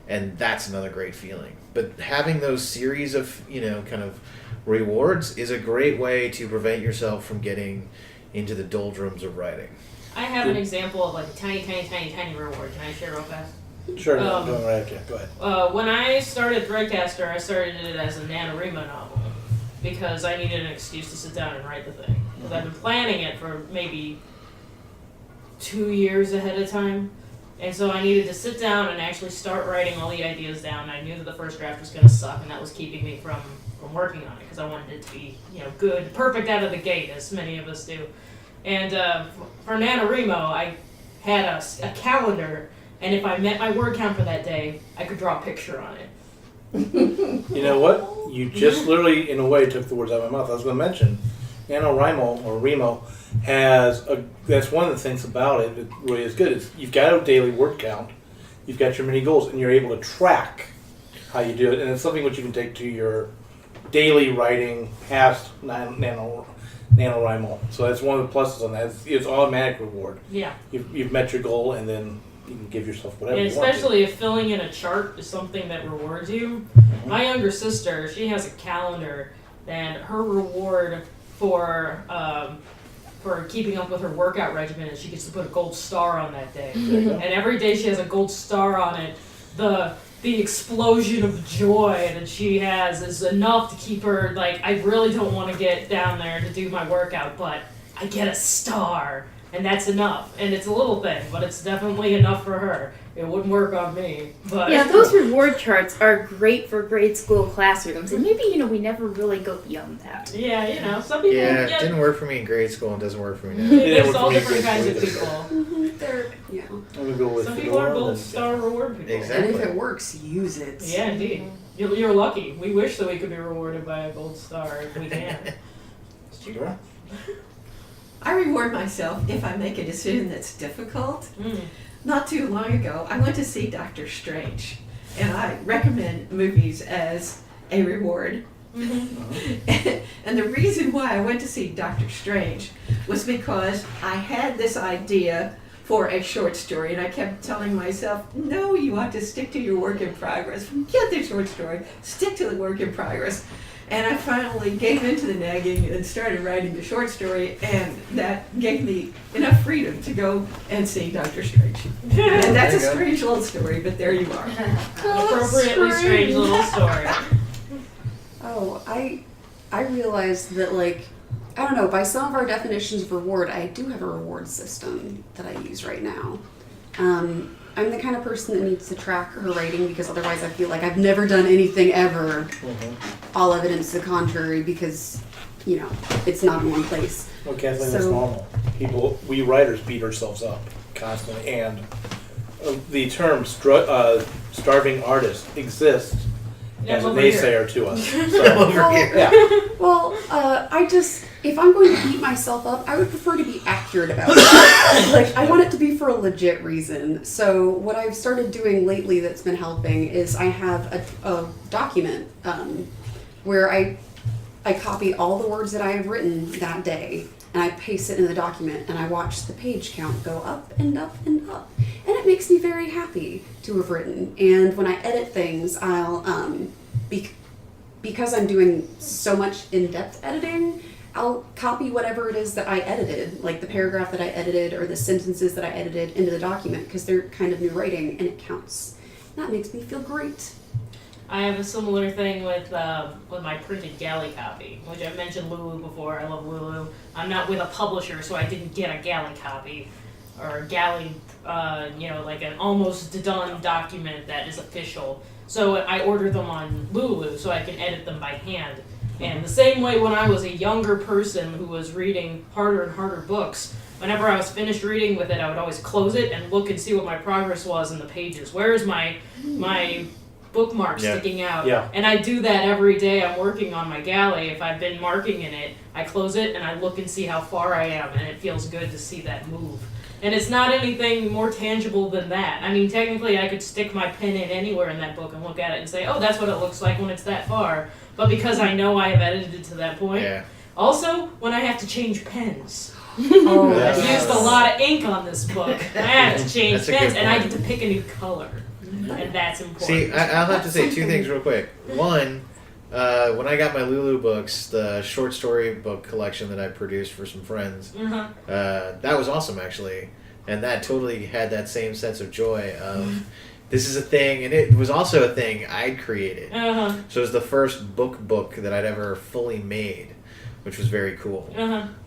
Speaker 7: And that's another great feeling. But having those series of, kind of rewards is a great way to prevent yourself from getting into the doldrums of writing.
Speaker 3: I have an example of like a tiny reward. Can I share real fast?
Speaker 1: Sure, I'm doing right. Okay, go ahead.
Speaker 3: When I started Threadcaster, I started it as a NaNoWriMo novel because I needed an excuse to sit down and write the thing. Because I've been planning it for maybe 2 years ahead of time. And so I needed to sit down and actually start writing all the ideas down. I knew that the first draft was going to suck, and that was keeping me from working on it because I wanted it to be, good, perfect out of the gate, as many of us do. And for NaNoWriMo, I had a calendar, and if I met my word count for that day, I could draw a picture on it.
Speaker 1: You know what? You just literally, in a way, took the words out of my mouth. I was going to mention, NaNoWriMo, or Remo, that's one of the things about it that really is good. You've got a daily word count, you've got your mini goals, and you're able to track how you do it. And it's something which you can take to your daily writing past NaNoWriMo. So that's one of the pluses on that. It's automatic reward.
Speaker 3: Yeah.
Speaker 1: You've met your goal, and then you can give yourself whatever
Speaker 3: And
Speaker 1: you want to.
Speaker 3: especially if filling in a chart is something that rewards you. My younger sister, she has a calendar, and her reward for keeping up with her workout regimen is she gets to put a gold star on that day. And every day she has a gold star on it. The explosion of joy that she has is enough to keep her, I really don't want to get down there to do my workout, but I get a star, and that's enough. And it's a little thing, but it's definitely enough for her. It wouldn't work on me, but...
Speaker 6: Yeah, those reward charts are great for grade school classrooms, and maybe, we never really go beyond that.
Speaker 3: Yeah, some people...
Speaker 7: Yeah, it didn't work for me in grade school and doesn't work for me now.
Speaker 3: There's all different kinds of people.
Speaker 1: I'm gonna go with
Speaker 3: Some people are
Speaker 1: Fedora,
Speaker 3: gold
Speaker 1: then-
Speaker 3: star reward people.
Speaker 7: Exactly.
Speaker 4: and if it works, use it.
Speaker 3: Yeah, indeed. You're lucky. We wish that we could be rewarded by a gold star if we can.
Speaker 1: Sure.
Speaker 5: I reward myself if I make a decision that's difficult.
Speaker 3: Mm.
Speaker 5: Not too long ago, I went to see Doctor Strange, and I recommend movies as a reward And the reason why I went to see Doctor Strange was because I had this idea for a short story, and I kept telling myself, no, you ought to stick to your work in progress. Forget the short story, stick to the work in progress. And I finally gave in to the nagging and started writing the short story, and that gave me enough freedom to go and see Doctor Strange. And that's a strange little story, but there you are.
Speaker 3: Appropriately strange little story.
Speaker 4: Oh, I realized that, like, I don't know, by some of our definitions of reward, I do have a reward system that I use right now. I'm the kind of person that needs to track her writing because otherwise I feel like I've never done anything ever. All evidence to the contrary because, you know, it's not in one place.
Speaker 1: Well, Kathleen, that's normal. We writers beat ourselves up constantly, and the term starving artist exists as a naysayer to us. So,
Speaker 4: Well, if I'm going to beat myself up, I would prefer to be accurate about it. Like, I want it to be for a legit reason. So what I've started doing lately that's been helping is I have a document where I copy all the words that I have written that day, and I paste it in the document, and I watch the page count go up and up and up. And it makes me very happy to have written. And when I edit things, I'll, because I'm doing so much in-depth editing, I'll copy whatever it is that I edited, like the paragraph that I edited or the sentences that I edited into the document, because they're kind of new writing and it counts. That makes me feel great.
Speaker 3: I have a similar thing with my printed galley copy, which I mentioned Lulu before. I love Lulu. I'm not with a publisher, so I didn't get a galley copy or a galley, like an almost done document that is official. So I order them on Lulu so I can edit them by hand. And the same way when I was a younger person who was reading harder and harder books, whenever I was finished reading with it, I would always close it and look and see what my progress was in the pages. Where is my bookmark sticking out?
Speaker 1: Yeah.
Speaker 3: And I do that every day I'm working on my galley. If I've been marking in it, I close it and I look and see how far I am, and it feels good to see that move. And it's not anything more tangible than that. I mean, technically I could stick my pen in anywhere in that book and look at it and say, oh, that's what it looks like when it's that far. But because I know I have edited it to that point.
Speaker 7: Yeah.
Speaker 3: Also, when I have to change pens.
Speaker 4: Oh,
Speaker 3: I've used a lot of ink on this book. I have to change
Speaker 7: That's a
Speaker 3: pens,
Speaker 7: good
Speaker 3: and I
Speaker 7: point.
Speaker 3: get to pick a new color. And that's important.
Speaker 7: See, I'll have to say two things real quick. One, when I got my Lulu books, the short story book collection that I produced for some friends, that was awesome actually, and that totally had that same sense of joy of this is a thing, and it was also a thing I'd created. So it was the first book that I'd ever fully made, which was very cool.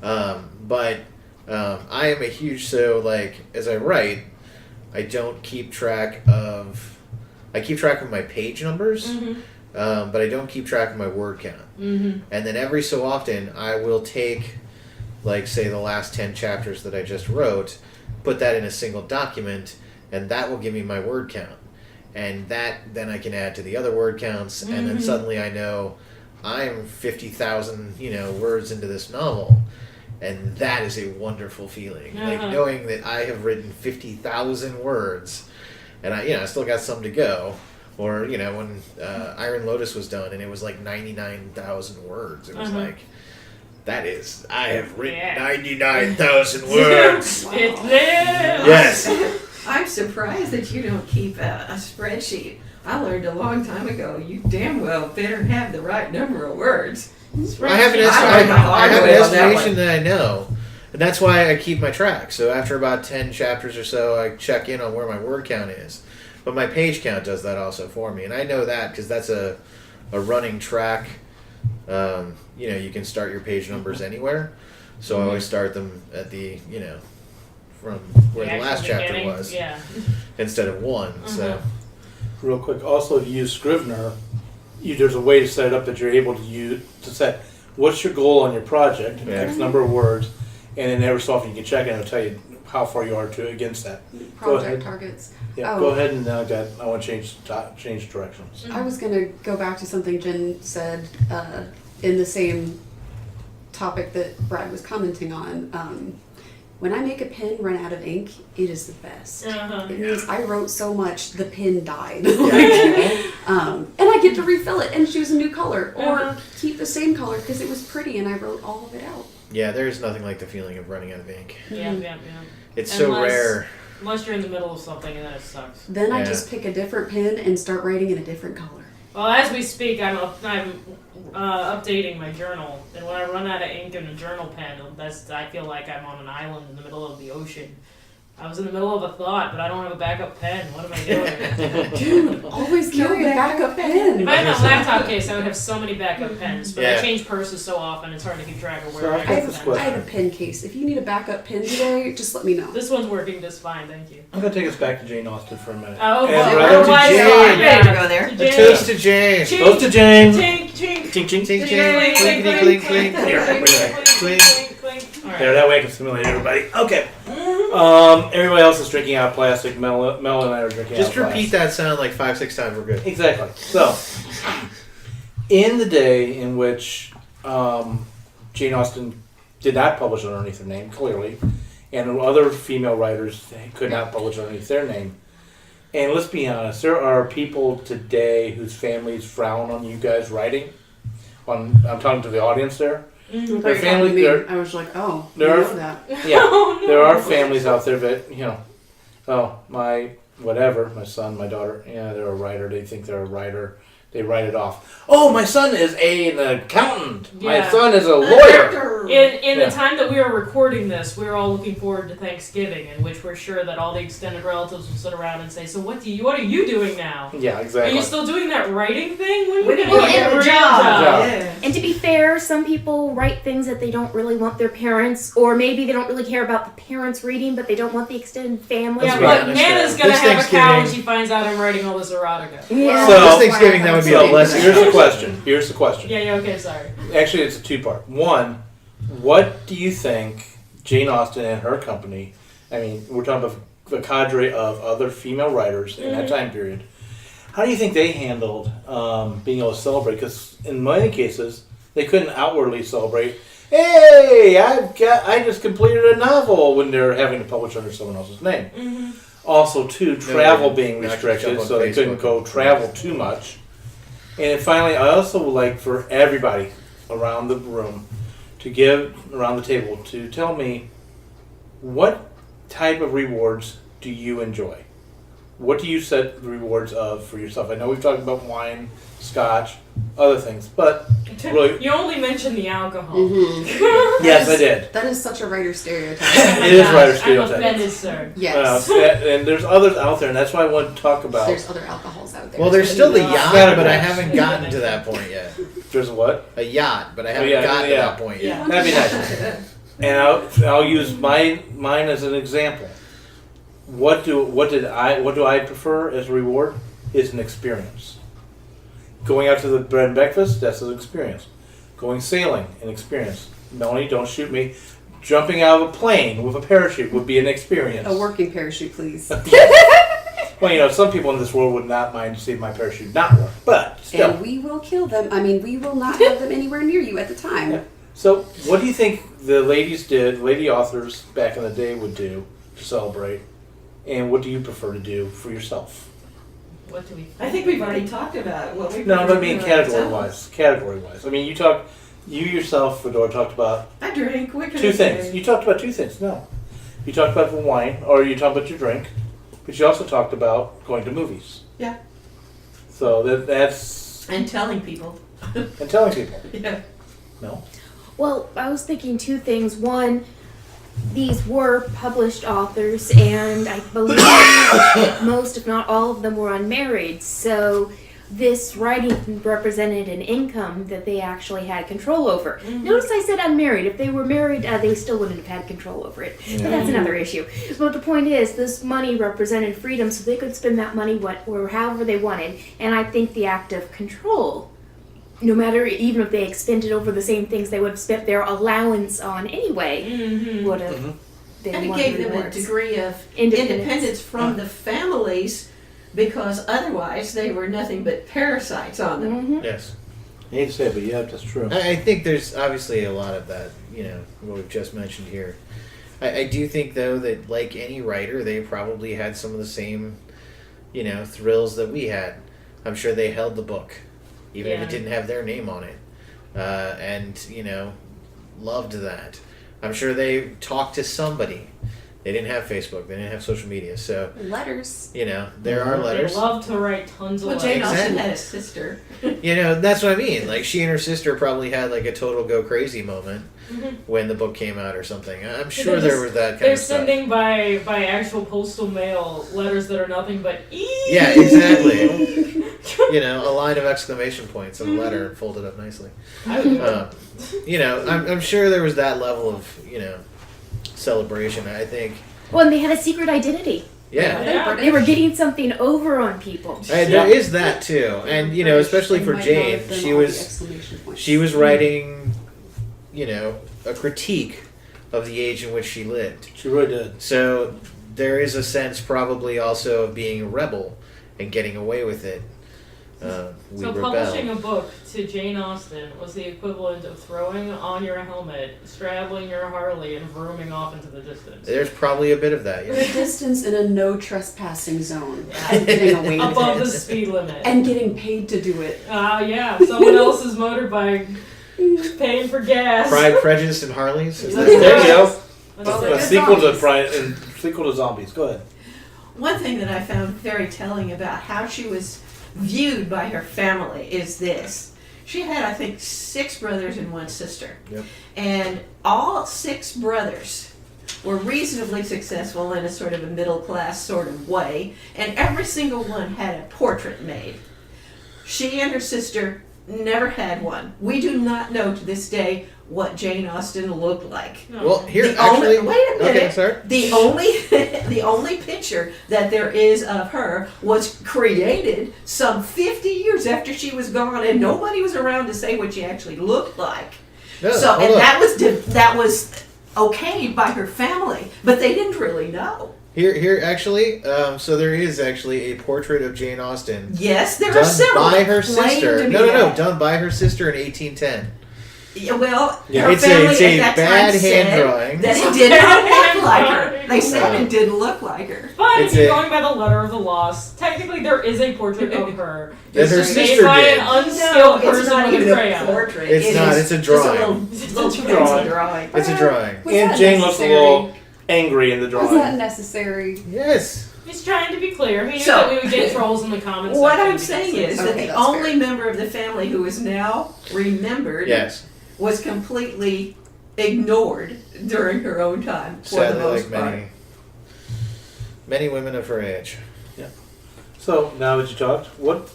Speaker 7: But I am a huge as I write, I don't keep track of. I keep track of my page numbers, but I don't keep track of my word count. And then every so often, I will take, say, the last 10 chapters that I just wrote, put that in a single document, and that will give me my word count. And that then I can add to the other word counts, and then suddenly I know I'm 50,000, words into this novel. And that is a wonderful feeling. Like knowing that I have written 50,000 words, and I still got some to go. Or when Iron Lotus was done, and it was like 99,000 words. It was like, I have written 99,000 words.
Speaker 3: It's there.
Speaker 7: Yes.
Speaker 5: I'm surprised that you don't keep a spreadsheet. I learned a long time ago, you damn well better have the right number of words.
Speaker 7: I have an estimation that I know, and that's why I keep my track. So after about 10 chapters or so, I check in on where my word count is. But my page count does that also for me, and I know that because that's a running track. You can start your page numbers anywhere, so I always start them at the from where the last chapter was, instead of one. So
Speaker 1: real quick, also to use Scrivener, there's a way to set it up that you're able to set what's your goal on your project, X number of words, and then every so often you can check it and it'll tell you how far you are against that.
Speaker 4: Project targets.
Speaker 1: Yeah, go ahead and I want to change directions.
Speaker 4: I was going to go back to something Jen said in the same topic that Brad was commenting on. When I make a pen run out of ink, it is the best.
Speaker 3: Uh-huh.
Speaker 4: It means I wrote so much, the pen died.
Speaker 7: Yeah.
Speaker 4: And I get to refill it and choose a new color, or
Speaker 3: Uh-huh.
Speaker 4: keep the same color because it was pretty and I wrote all of it out.
Speaker 7: Yeah, there's nothing like the feeling of running out of ink.
Speaker 3: Yeah.
Speaker 7: It's so
Speaker 3: Unless-
Speaker 7: rare.
Speaker 3: Unless you're in the middle of something and then it sucks.
Speaker 4: Then I
Speaker 7: Yeah.
Speaker 4: just pick a different pen and start writing in a different color.
Speaker 3: Well, as we speak, I'm updating my journal, and when I run out of ink in a journal pen, I feel like I'm on an island in the middle of the ocean. I was in the middle of a thought, but I don't have a backup pen. What am I doing?
Speaker 4: Dude, always carry a backup pen.
Speaker 3: If I had a laptop case, I would have so many backup pens, but
Speaker 7: Yeah.
Speaker 3: I change purses so often, it's hard to keep track of where
Speaker 1: So
Speaker 3: my
Speaker 1: I
Speaker 4: I
Speaker 1: got
Speaker 3: backup
Speaker 1: this
Speaker 4: have,
Speaker 3: pen
Speaker 4: I
Speaker 3: is.
Speaker 4: have a pen case. If you need a backup pen today, just let me know.
Speaker 3: This one's working just fine, thank you.
Speaker 1: I'm gonna take us back to Jane Austen for a minute.
Speaker 3: Oh,
Speaker 1: And
Speaker 3: well,
Speaker 1: rather to
Speaker 3: why
Speaker 1: Jane.
Speaker 3: not?
Speaker 5: I'm ready to go there.
Speaker 3: To
Speaker 7: A
Speaker 3: Jane.
Speaker 7: toast to Jane.
Speaker 3: Chink.
Speaker 1: Goes to Jane.
Speaker 3: Chink, chink.
Speaker 1: Ching, ching.
Speaker 7: Ching, ching,
Speaker 3: Clink,
Speaker 7: clink,
Speaker 3: clink,
Speaker 7: clink,
Speaker 3: clink,
Speaker 7: clink.
Speaker 1: Here,
Speaker 3: clink,
Speaker 1: bring it
Speaker 3: clink,
Speaker 7: Clink.
Speaker 3: clink, clink. All right.
Speaker 1: There, that way I can simulate everybody. Okay. Everybody else is drinking out of plastic. Mel and I are drinking
Speaker 7: Just
Speaker 1: out of
Speaker 7: repeat
Speaker 1: plastic.
Speaker 7: that sound like 5-6 times. We're good.
Speaker 1: Exactly. So, in the day in which Jane Austen did not publish underneath her name, clearly, and other female writers could not publish underneath their name. And let's be honest, there are people today whose families frown on you guys writing. I'm talking to the audience there.
Speaker 3: Mm-hmm.
Speaker 1: Their family,
Speaker 4: I was like, oh,
Speaker 1: there
Speaker 4: you
Speaker 1: are-
Speaker 4: know that.
Speaker 1: yeah,
Speaker 3: Oh, no.
Speaker 1: there are families out there that my whatever, my son, my daughter, yeah, they're a writer. They think they're a writer. They write it off. Oh, my son is an accountant. My
Speaker 3: Yeah.
Speaker 1: son is a lawyer.
Speaker 3: In
Speaker 1: Yeah.
Speaker 3: the time that we are recording this, we're all looking forward to Thanksgiving, in which we're sure that all the extended relatives will sit around and say, "So what are you doing now?
Speaker 1: Yeah,
Speaker 3: Are
Speaker 1: exactly.
Speaker 3: you still doing that writing thing? When are
Speaker 5: When
Speaker 3: you
Speaker 5: did
Speaker 3: gonna
Speaker 5: we
Speaker 3: get
Speaker 5: get
Speaker 3: a
Speaker 5: a
Speaker 3: real
Speaker 5: job?
Speaker 1: job?
Speaker 5: Yeah.
Speaker 6: And to be fair, some people write things that they don't really want their parents, or maybe they don't really care about the parents reading, but they don't want the extended family.
Speaker 3: Yeah,
Speaker 7: Let's be
Speaker 3: but
Speaker 7: honest,
Speaker 3: Nana's gonna
Speaker 7: this
Speaker 3: have a cow when
Speaker 7: Thanksgiving-
Speaker 3: she finds out I'm writing all this erotica.
Speaker 6: Yeah.
Speaker 1: So-
Speaker 7: This Thanksgiving, that would be a
Speaker 1: So,
Speaker 7: blessing.
Speaker 1: here's the question. Here's the question.
Speaker 3: Yeah, okay, sorry.
Speaker 1: Actually, it's a two-part. One, what do you think Jane Austen and her company, I mean, we're talking about the cadre of other female writers in that time period, how do you think they handled being able to celebrate? Because in many cases, they couldn't outwardly celebrate, hey, I just completed a novel, when they're having to publish under someone else's name.
Speaker 3: Mm-hmm.
Speaker 1: Also, too, travel being
Speaker 7: not just
Speaker 1: restricted,
Speaker 7: jump on
Speaker 1: so they couldn't
Speaker 7: Facebook.
Speaker 1: go travel too much. And then finally, I also would like for everybody around the room around the table to tell me, what type of rewards do you enjoy? What do you set the rewards of for yourself? I know we've talked about wine, scotch, other things, but really,
Speaker 3: You only mentioned the alcohol.
Speaker 4: Mm-hmm.
Speaker 1: yes, I did.
Speaker 4: That is such a writer stereotype.
Speaker 3: Oh my
Speaker 1: It is
Speaker 3: gosh,
Speaker 1: writer
Speaker 3: I'm
Speaker 1: stereotype.
Speaker 3: offended, sir.
Speaker 4: Yes.
Speaker 1: And there's others out there, and that's why I want to talk about.
Speaker 4: There's other alcohols out there.
Speaker 7: Well, there's still the
Speaker 3: Yeah.
Speaker 7: yacht, but I haven't gotten to that point yet.
Speaker 1: There's what?
Speaker 7: A yacht, but I haven't
Speaker 1: yeah,
Speaker 7: gotten
Speaker 1: yeah.
Speaker 7: to that point yet.
Speaker 3: Yeah.
Speaker 1: That'd be nice. And I'll use mine as an example. What do I prefer as a reward? Is an experience. Going out to the bread and breakfast, that's an experience. Going sailing, an experience. Melanie, don't shoot me. Jumping out of a plane with a parachute would be an experience.
Speaker 4: A working parachute, please.
Speaker 1: Well, some people in this world would not mind to see my parachute not work, but still.
Speaker 4: And we will kill them. I mean, we will not have them anywhere near you at the time.
Speaker 1: Yeah. So, what do you think the lady authors back in the day would do to celebrate? And what do you prefer to do for yourself?
Speaker 3: What do we
Speaker 5: I think we've already talked about what we.
Speaker 1: No, but I mean
Speaker 5: prefer to do
Speaker 1: category-wise. Category-wise. I mean, you yourself, Fedora, talked about
Speaker 5: I drink. What can
Speaker 1: two
Speaker 5: I say?
Speaker 1: things. You talked about two things. No. You talked about the wine, or you talked about your drink, but you also talked about going to movies.
Speaker 5: Yeah.
Speaker 1: So that's...
Speaker 5: And telling people.
Speaker 1: And telling people.
Speaker 5: Yeah.
Speaker 1: No?
Speaker 6: Well, I was thinking two things. One, these were published authors, and I believe most, if not all of them, were unmarried. So this writing represented an income that they actually had control over. Notice I said unmarried. If they were married, they still wouldn't have had control over it. But that's another issue. But the point is, this money represented freedom, so they could spend that money or however they wanted. And I think the act of control, no matter, even if they expended over the same things they would have spent their allowance on anyway, would have been
Speaker 5: And it
Speaker 6: one
Speaker 5: gave
Speaker 6: of the
Speaker 5: them a
Speaker 6: rewards.
Speaker 5: degree of
Speaker 6: Independence.
Speaker 5: independence from the families, because otherwise they were nothing but parasites on them.
Speaker 7: Yes.
Speaker 1: I hate to say it, but yeah, that's true.
Speaker 7: I think there's obviously a lot of that, what we've just mentioned here. I do think, though, that like any writer, they probably had some of the same, thrills that we had. I'm sure they held the book, even if it didn't have their name on it, and loved that. I'm sure they talked to somebody. They didn't have Facebook. They didn't have social media. So
Speaker 4: Letters.
Speaker 7: There are letters.
Speaker 3: They love to write tons of
Speaker 5: Well,
Speaker 3: letters.
Speaker 5: Jane Austen had a sister.
Speaker 7: That's what I mean. Like, she and her sister probably had like a total go crazy moment when the book came out or something. I'm sure there was that kind
Speaker 3: They're
Speaker 7: of stuff.
Speaker 3: sending by actual postal mail letters that are nothing but "ee."
Speaker 7: Yeah, exactly. A line of exclamation points in a letter and folded up nicely.
Speaker 3: I would do it.
Speaker 7: I'm sure there was that level of, celebration, I think.
Speaker 6: Well, and they had a secret identity.
Speaker 7: Yeah.
Speaker 3: Yeah.
Speaker 6: They were getting something over on people.
Speaker 7: There is that too. And, especially for Jane, she was writing, a critique of the age in which she lived.
Speaker 1: She really did.
Speaker 7: So there is a sense probably also of being a rebel and getting away with it. We
Speaker 3: So
Speaker 7: rebel.
Speaker 3: publishing a book to Jane Austen was the equivalent of throwing on your helmet, straddling your Harley, and vrooming off into the distance.
Speaker 7: There's probably a bit of that,
Speaker 4: The
Speaker 7: yeah.
Speaker 4: distance in a no trespassing zone and getting away with
Speaker 3: Above the
Speaker 4: it.
Speaker 3: speed limit.
Speaker 4: And getting paid to do it.
Speaker 3: Yeah, someone else's motorbike, paying for gas.
Speaker 7: Pride, Prejudice, and Harleys? Is that
Speaker 1: There you go.
Speaker 3: That's
Speaker 1: A
Speaker 3: it.
Speaker 1: sequel to Pride and sequel to Zombies. Go ahead.
Speaker 5: One thing that I found very telling about how she was viewed by her family is this. She had, I think, 6 brothers and 1 sister.
Speaker 7: Yep.
Speaker 5: And all 6 brothers were reasonably successful in a sort of a middle class sort of way, and every single one had a portrait made. She and her sister never had one. We do not know to this day what Jane Austen looked like.
Speaker 3: No.
Speaker 7: Well, here,
Speaker 5: The
Speaker 7: actually...
Speaker 5: only, wait a minute.
Speaker 7: Okay, sorry.
Speaker 5: The only picture that there is of her was created some 50 years after she was gone, and nobody was around to say what she actually looked like.
Speaker 7: No,
Speaker 5: So,
Speaker 7: hold
Speaker 5: and
Speaker 7: on.
Speaker 5: that was okayed by her family, but they didn't really know.
Speaker 7: Here, actually, so there is actually a portrait of Jane Austen
Speaker 5: Yes, there are
Speaker 7: done
Speaker 5: several.
Speaker 7: by her
Speaker 5: that claim
Speaker 7: sister.
Speaker 5: to be
Speaker 7: No,
Speaker 5: that.
Speaker 7: done by her sister in 1810.
Speaker 5: Yeah, well,
Speaker 1: Yeah.
Speaker 5: her
Speaker 7: It's
Speaker 5: family
Speaker 7: a
Speaker 5: at that
Speaker 7: bad
Speaker 5: time
Speaker 7: hand
Speaker 5: said
Speaker 7: drawing.
Speaker 5: that it did not look like her.
Speaker 3: Handwriting.
Speaker 5: They said it didn't look like her.
Speaker 3: But
Speaker 7: It's
Speaker 3: if you're
Speaker 7: a-
Speaker 3: going by the letter of the lost, technically there is a portrait of her.
Speaker 7: That
Speaker 3: It's
Speaker 7: her
Speaker 3: just made
Speaker 7: sister
Speaker 3: by
Speaker 7: did.
Speaker 3: an unskilled person with a crayon.
Speaker 5: portrait.
Speaker 7: It's
Speaker 5: It
Speaker 7: not,
Speaker 5: is
Speaker 7: it's a
Speaker 5: just
Speaker 7: drawing.
Speaker 5: Little
Speaker 3: It's a
Speaker 5: pencil
Speaker 1: drawing.
Speaker 5: drawing.
Speaker 7: It's a drawing.
Speaker 4: Was
Speaker 1: And
Speaker 4: that
Speaker 1: Jane looks a
Speaker 4: necessary?
Speaker 1: little angry in the
Speaker 4: Was
Speaker 1: drawing.
Speaker 4: that necessary?
Speaker 7: Yes.
Speaker 3: He's trying to be clear. He knew
Speaker 5: So-
Speaker 3: that we would get trolls in the comments.
Speaker 5: What
Speaker 3: section
Speaker 5: I'm
Speaker 3: because
Speaker 5: saying
Speaker 3: it's-
Speaker 5: is
Speaker 4: Okay,
Speaker 5: that the
Speaker 4: that's
Speaker 5: only
Speaker 4: fair.
Speaker 5: member of the family who is now remembered
Speaker 7: Yes.
Speaker 5: was completely ignored during her own time, for the
Speaker 7: Sadly,
Speaker 5: most
Speaker 7: like
Speaker 5: part.
Speaker 7: many women of her age.
Speaker 1: So now that you talked, what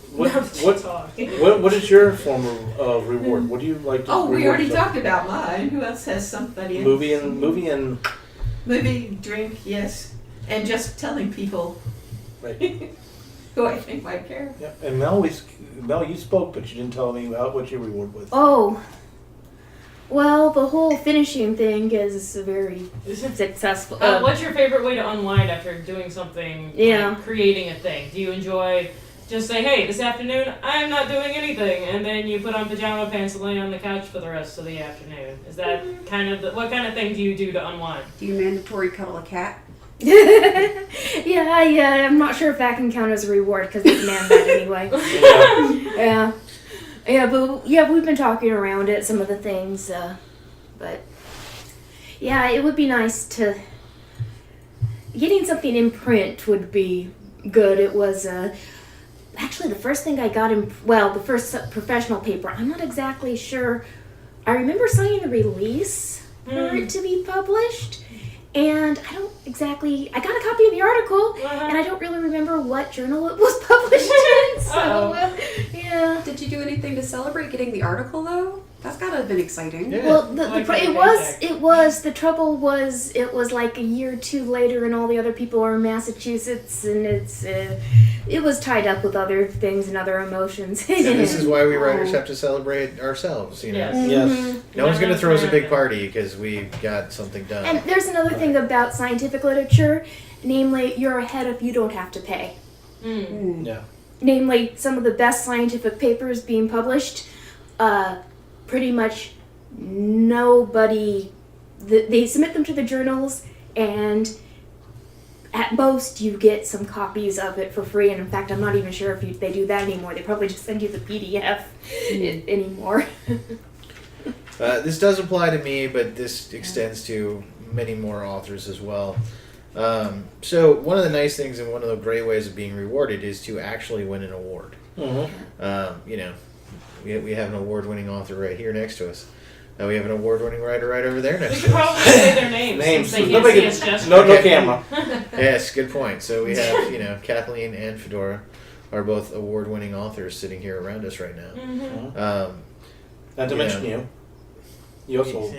Speaker 3: Talk.
Speaker 1: is your form of reward? What do you like to
Speaker 5: Oh, we
Speaker 1: reward
Speaker 5: already
Speaker 1: yourself?
Speaker 5: talked about mine. Who else has somebody?
Speaker 1: movie and
Speaker 5: Movie, drink, yes, and just telling people
Speaker 1: right.
Speaker 5: who I think might care.
Speaker 1: Yeah. And Mel, you spoke, but you didn't tell me what your reward was.
Speaker 6: Oh, well, the whole finishing thing is very successful.
Speaker 3: What's your favorite way to unwind after doing something?
Speaker 6: Yeah.
Speaker 3: Like creating a thing. Do you enjoy just say, "Hey, this afternoon I'm not doing anything," and then you put on pajama pants and lay on the couch for the rest of the afternoon? Is that kind of what kind of thing do you do to unwind?
Speaker 4: Do you mandatory cuddle a cat?
Speaker 6: yeah, I'm not sure if that can count as a reward because they demand that anyway.
Speaker 1: Yeah.
Speaker 6: But we've been talking around it, some of the things, but yeah, it would be nice to getting something in print would be good. It was actually the first thing I got the first professional paper. I'm not exactly sure. I remember signing the release for it to be published. And I got a copy of the article, and I don't really remember what journal it was published in, so, yeah.
Speaker 4: Did you do anything to celebrate getting the article though? That's gotta have been exciting.
Speaker 7: Yeah.
Speaker 6: Well, the trouble was, it was like a year or two later, and all the other people are in Massachusetts, and it was tied up with other things and other emotions.
Speaker 7: And this is why we writers have to celebrate ourselves,
Speaker 3: Yes.
Speaker 1: Yes.
Speaker 7: No one's going to throw us a big party because we got something done.
Speaker 6: And there's another thing about scientific literature, namely, you're ahead if you don't have to pay.
Speaker 1: Yeah.
Speaker 6: Namely, some of the best scientific papers being published, pretty much nobody, they submit them to the journals, and at most you get some copies of it for free. And in fact, I'm not even sure if they do that anymore. They probably just send you the PDF anymore.
Speaker 7: This does apply to me, but this extends to many more authors as well. So one of the nice things and one of the great ways of being rewarded is to actually win an award.
Speaker 1: Mm-hmm.
Speaker 7: You know, we have an award-winning author right here next to us. We have an award-winning writer right over there
Speaker 3: We
Speaker 7: next
Speaker 3: should
Speaker 7: to us.
Speaker 3: probably say their names.
Speaker 1: Names.
Speaker 3: Since they can't
Speaker 1: Nobody
Speaker 3: see
Speaker 1: can-
Speaker 3: us just
Speaker 1: No camera.
Speaker 7: Yes, good point. So we have, Kathleen and Fedora are both award-winning authors sitting here around us right now.
Speaker 3: Mhm.
Speaker 1: Not to mention you. You also.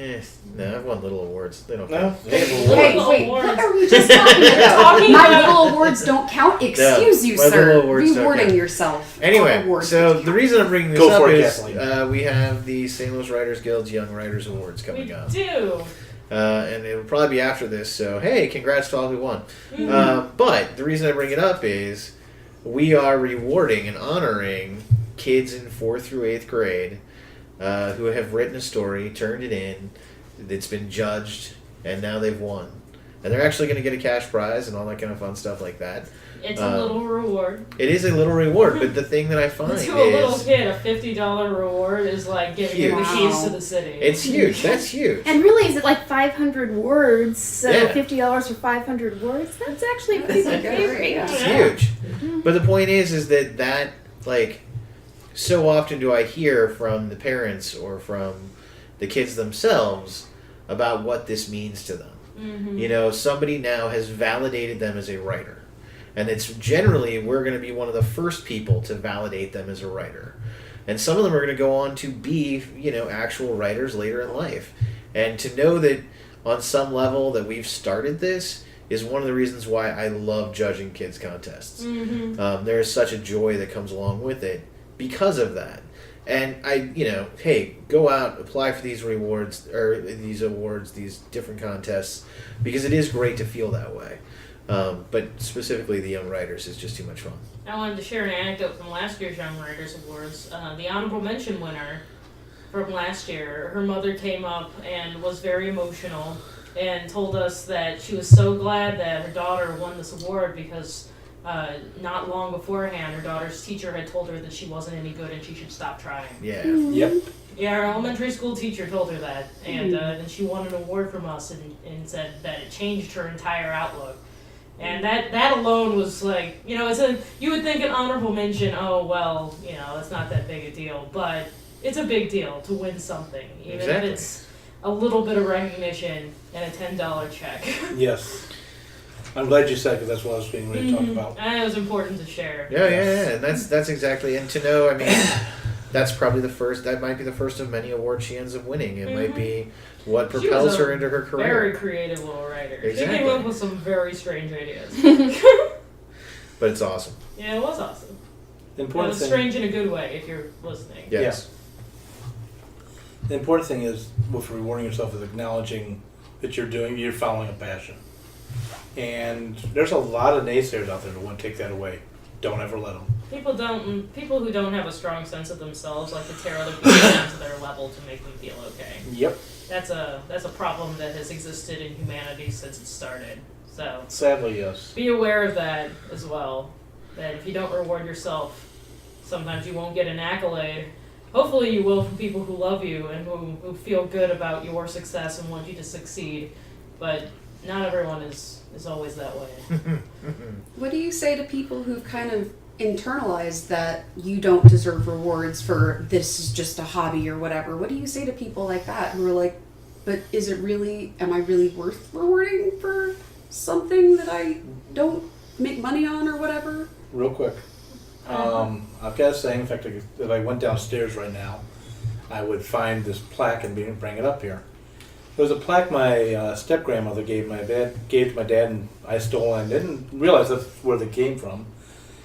Speaker 7: No, I've won little awards. They don't
Speaker 1: No.
Speaker 7: count.
Speaker 1: They have
Speaker 4: Hey,
Speaker 1: awards.
Speaker 4: wait,
Speaker 3: awards.
Speaker 4: what are we just talking about?
Speaker 3: Talking
Speaker 4: My
Speaker 3: about-
Speaker 4: little awards don't count. Excuse you,
Speaker 7: my little
Speaker 4: sir.
Speaker 7: awards don't
Speaker 4: Rewarding
Speaker 7: count.
Speaker 4: yourself.
Speaker 7: Anyway,
Speaker 4: Awards
Speaker 7: so
Speaker 4: don't
Speaker 7: the
Speaker 4: count.
Speaker 7: reason I'm bringing this
Speaker 1: Go
Speaker 7: up
Speaker 1: for it,
Speaker 7: is
Speaker 1: Kathleen.
Speaker 7: we have the St. Louis Writers Guild's Young Writers Awards coming
Speaker 3: We
Speaker 7: up.
Speaker 3: do.
Speaker 7: And it'll probably be after this, so hey, congrats to all who won.
Speaker 3: Mhm.
Speaker 7: But the reason I bring it up is we are rewarding and honoring kids in 4th through 8th grade who have written a story, turned it in, it's been judged, and now they've won. And they're actually going to get a cash prize and all that kind of fun stuff like that.
Speaker 3: It's a little reward.
Speaker 7: It is a little reward, but the thing that I find
Speaker 3: To a little
Speaker 7: is
Speaker 3: kid, a $50 reward is like giving him the
Speaker 4: Huge.
Speaker 3: keys to the city.
Speaker 7: it's huge. That's huge.
Speaker 6: And really, is it like 500 words? So
Speaker 7: Yeah.
Speaker 6: $50 for 500 words? That's actually a pretty
Speaker 4: That's
Speaker 6: good
Speaker 4: a
Speaker 6: pay
Speaker 4: good
Speaker 6: rate.
Speaker 4: rate.
Speaker 7: It's
Speaker 3: Yeah.
Speaker 7: huge. But the point is that like so often do I hear from the parents or from the kids themselves about what this means to them.
Speaker 3: Mhm.
Speaker 7: Somebody now has validated them as a writer. And it's generally, we're going to be one of the first people to validate them as a writer. And some of them are going to go on to be, actual writers later in life. And to know that on some level that we've started this is one of the reasons why I love judging kids' contests.
Speaker 3: Mhm.
Speaker 7: There is such a joy that comes along with it because of that. And hey, go out, apply for these rewards, or these awards, these different contests, because it is great to feel that way. But specifically the Young Writers is just too much fun.
Speaker 3: I wanted to share an anecdote from last year's Young Writers Awards. The honorable mention winner from last year, her mother came up and was very emotional and told us that she was so glad that her daughter won this award because not long beforehand her daughter's teacher had told her that she wasn't any good and she should stop trying.
Speaker 7: Yeah.
Speaker 1: Yep.
Speaker 3: Yeah, our elementary school teacher told her that, and then she won an award from us and said that it changed her entire outlook. And that alone was like, you would think an honorable mention, oh, well, it's not that big a deal. But it's a big deal to win something, even
Speaker 7: Exactly.
Speaker 3: if it's a little bit of recognition and a $10 check.
Speaker 1: Yes. I'm glad you said because that's what I was being ready to talk about.
Speaker 3: And it was important to share.
Speaker 7: Yeah, and that's exactly, and to know, I mean, that's probably that might be the first of many awards she ends up winning. It might be what
Speaker 3: She was
Speaker 7: propels
Speaker 3: a
Speaker 7: her into her career.
Speaker 3: Very creative little writer. She
Speaker 7: Exactly.
Speaker 3: came up with some very strange ideas.
Speaker 7: But it's awesome.
Speaker 3: Yeah, it was awesome.
Speaker 1: The
Speaker 3: It
Speaker 1: important
Speaker 3: was
Speaker 1: thing.
Speaker 3: strange in a good way if you're listening.
Speaker 7: Yes.
Speaker 1: The important thing is with rewarding yourself is acknowledging that you're following a passion. And there's a lot of naysayers out there that want to take that away. Don't ever let them.
Speaker 3: People who don't have a strong sense of themselves like to tear other people down to their level to make them feel okay.
Speaker 1: Yep.
Speaker 3: That's a problem that has existed in humanity since it started. So
Speaker 1: Sadly, yes.
Speaker 3: be aware of that as well. That if you don't reward yourself, sometimes you won't get an accolade. Hopefully you will from people who love you and who feel good about your success and want you to succeed. But not everyone is always that way.
Speaker 4: What do you say to people who've kind of internalized that you don't deserve rewards for this is just a hobby or whatever? What do you say to people like that who are like, but am I really worth rewarding for something that I don't make money on or whatever?
Speaker 1: Real quick. I've got a saying. In fact, if I went downstairs right now, I would find this plaque and bring it up here. It was a plaque my step-grandmother gave to my dad, and I stole and didn't realize that's where they came from.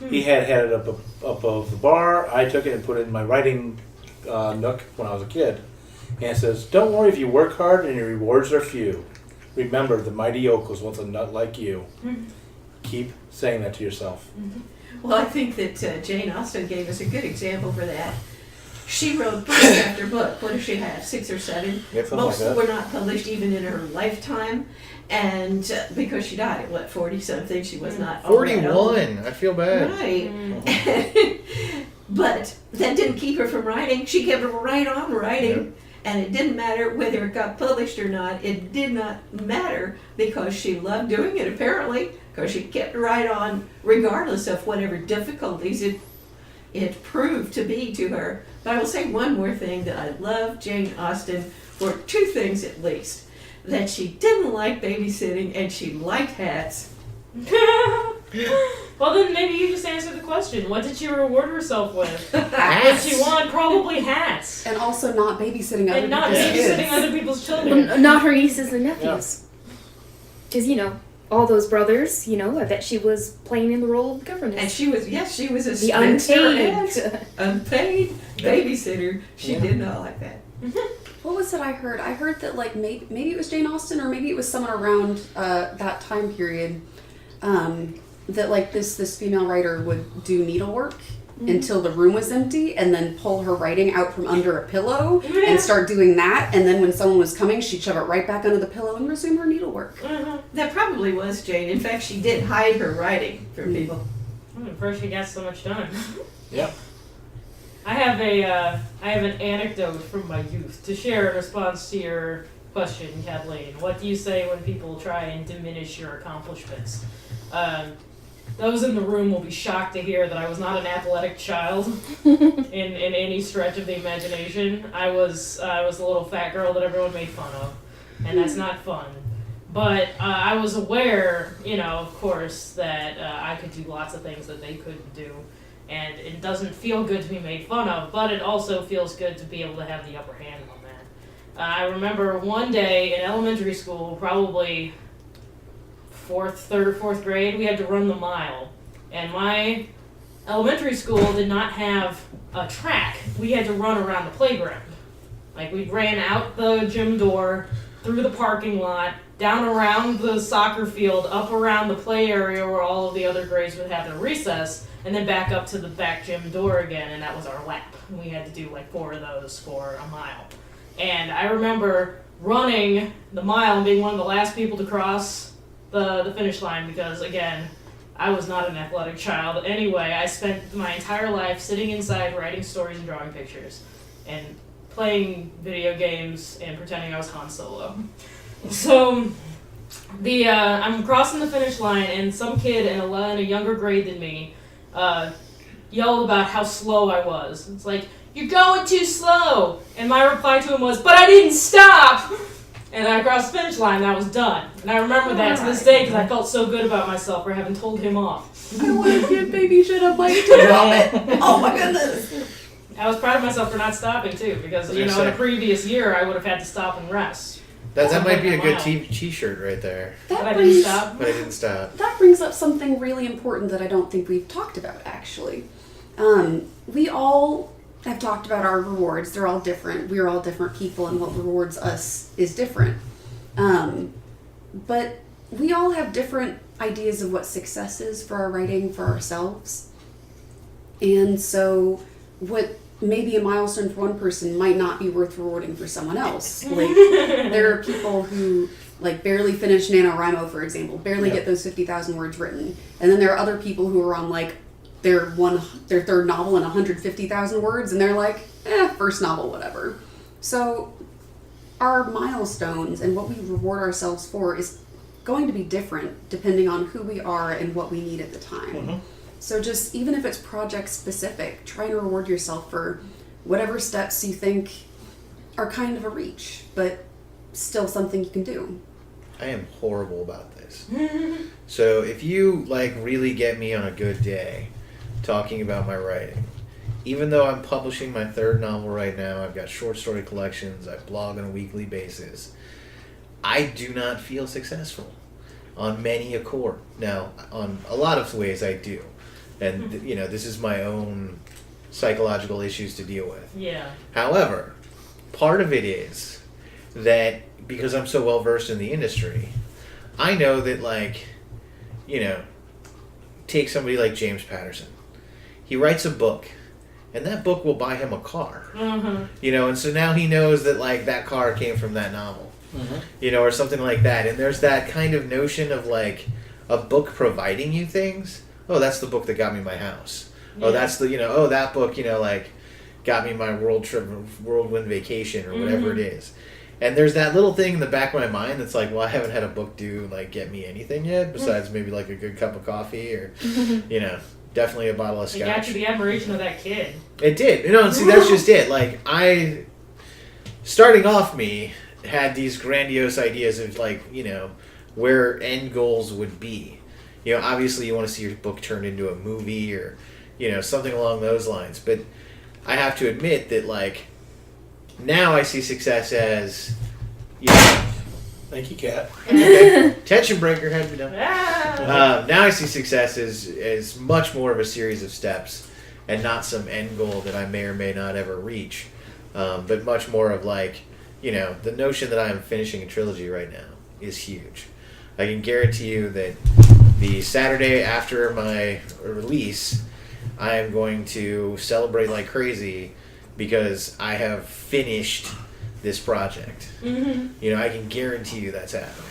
Speaker 1: He had it up above the bar. I took it and put it in my writing nook when I was a kid. And it says, "Don't worry if you work hard and your rewards are few. Remember, the mighty oak was once a nut like you." Keep saying that to yourself.
Speaker 5: Well, I think that Jane Austen gave us a good example for that. She wrote book after book. What does she have? 6 or 7?
Speaker 7: Yeah, something
Speaker 5: Most
Speaker 7: like that.
Speaker 5: were not published even in her lifetime. And because she died at, what, 40-something, she was not all that old.
Speaker 7: 41. I feel bad.
Speaker 5: Right. But that didn't keep her from writing. She kept right on writing. And it didn't matter whether it got published or not. It did not matter because she loved doing it, apparently, because she kept right on regardless of whatever difficulties it proved to be to her. But I will say one more thing, that I love Jane Austen for 2 things at least. That she didn't like babysitting and she liked hats.
Speaker 3: Well, then maybe you just answer the question. What did she reward herself with? What
Speaker 7: Hats.
Speaker 3: she won? Probably hats.
Speaker 4: And also not babysitting other
Speaker 3: And not
Speaker 4: people's
Speaker 3: babysitting
Speaker 4: kids.
Speaker 3: other people's children.
Speaker 6: Well, not her nieces and nephews. Because, all those brothers, I bet she was playing in the role of governess.
Speaker 5: And she was, yes, she was a
Speaker 6: the
Speaker 5: spinster
Speaker 6: unpaid.
Speaker 5: and unpaid babysitter. She did not like that.
Speaker 4: What was it I heard? I heard that like maybe it was Jane Austen or maybe it was someone around that time period that like this female writer would do needlework until the room was empty and then pull her writing out from under a pillow and start doing that, and then when someone was coming she'd shove it right back under the pillow and resume her needlework.
Speaker 5: That probably was Jane. In fact, she did hide her writing from people.
Speaker 3: First, she got so much done.
Speaker 7: Yep.
Speaker 3: I have an anecdote from my youth to share in response to your question, Kathleen. What do you say when people try and diminish your accomplishments? Those in the room will be shocked to hear that I was not an athletic child in any stretch of the imagination. I was the little fat girl that everyone made fun of, and that's not fun. But I was aware, of course, that I could do lots of things that they couldn't do. And it doesn't feel good to be made fun of, but it also feels good to be able to have the upper hand on that. I remember one day in elementary school, probably third or fourth grade, we had to run the mile. And my elementary school did not have a track. We had to run around the playground. Like, we ran out the gym door, through the parking lot, down around the soccer field, up around the play area where all of the other grades would have their recess, and then back up to the back gym door again, and that was our lap. And we had to do like 4 of those for a mile. And I remember running the mile and being one of the last people to cross the finish line because, again, I was not an athletic child. Anyway, I spent my entire life sitting inside writing stories and drawing pictures and playing video games and pretending I was Han Solo. So I'm crossing the finish line, and some kid in a younger grade than me yelled about how slow I was. It's like, "You're going too slow!" And my reply to him was, "But I didn't stop!" And I crossed the finish line, and I was done. And I remember that to this day because I felt so good about myself for having told him off.
Speaker 4: I want to give baby shit up like to vomit. Oh my goodness.
Speaker 3: I was proud of myself for not stopping, too, because, in a previous year, I would have had to stop and rest.
Speaker 7: That might be a good t-shirt right there.
Speaker 3: But I didn't stop.
Speaker 7: But I didn't stop.
Speaker 4: That brings up something really important that I don't think we've talked about, actually. We all have talked about our rewards. They're all different. We're all different people, and what rewards us is different. But we all have different ideas of what success is for our writing, for ourselves. And so what may be a milestone for one person might not be worth rewarding for someone else. Like, there are people who like barely finish NaNoWriMo, for example, barely get those 50,000 words written. And then there are other people who are on like their third novel and 150,000 words, and they're like, first novel, whatever. So our milestones and what we reward ourselves for is going to be different depending on who we are and what we need at the time. Mm-hmm. So just, even if it's project specific, try to reward yourself for whatever steps you think are kind of a reach, but still something you can do.
Speaker 7: I am horrible about this. So if you really get me on a good day talking about my writing, even though I'm publishing my 3rd novel right now, I've got short story collections, I blog on a weekly basis, I do not feel successful on many a core. Now, on a lot of ways I do. And, this is my own psychological issues to deal with. Yeah. However, part of it is that because I'm so well versed in the industry, I know that, take somebody like James Patterson. He writes a book, and that book will buy him a car.
Speaker 3: Mm-hmm.
Speaker 7: You know, and so now he knows that, like, that car came from that novel.
Speaker 1: Mm-hmm.
Speaker 7: You know, or something like that. And there's that kind of notion of, like, a book providing you things. Oh, that's the book that got me my house. Oh, that's the, you know, oh, that book, you know, like, got me my whirlwind vacation or whatever it is. And there's that little thing in the back of my mind that's like, well, I haven't had a book do, like, get me anything yet, besides maybe, like, a good cup of coffee or, you know, definitely a bottle of scotch.
Speaker 3: It got you the admiration of that kid.
Speaker 7: It did. You know, see, that's just it. Like, starting off me, had these grandiose ideas of, like, you know, where end goals would be. You know, obviously you want to see your book turned into a movie or, you know, something along those lines. But I have to admit that, like, now I see success as, you know...
Speaker 1: Thank you, Kat.
Speaker 7: Okay. Tension breaker had to be done.
Speaker 3: Ah.
Speaker 7: Now I see success as much more of a series of steps and not some end goal that I may or may not ever reach. But much more of, like, you know, the notion that I am finishing a trilogy right now is huge. I can guarantee you that the Saturday after my release, I am going to celebrate like crazy because I have finished this project.
Speaker 3: Mm-hmm.
Speaker 7: You know, I can guarantee you that's happening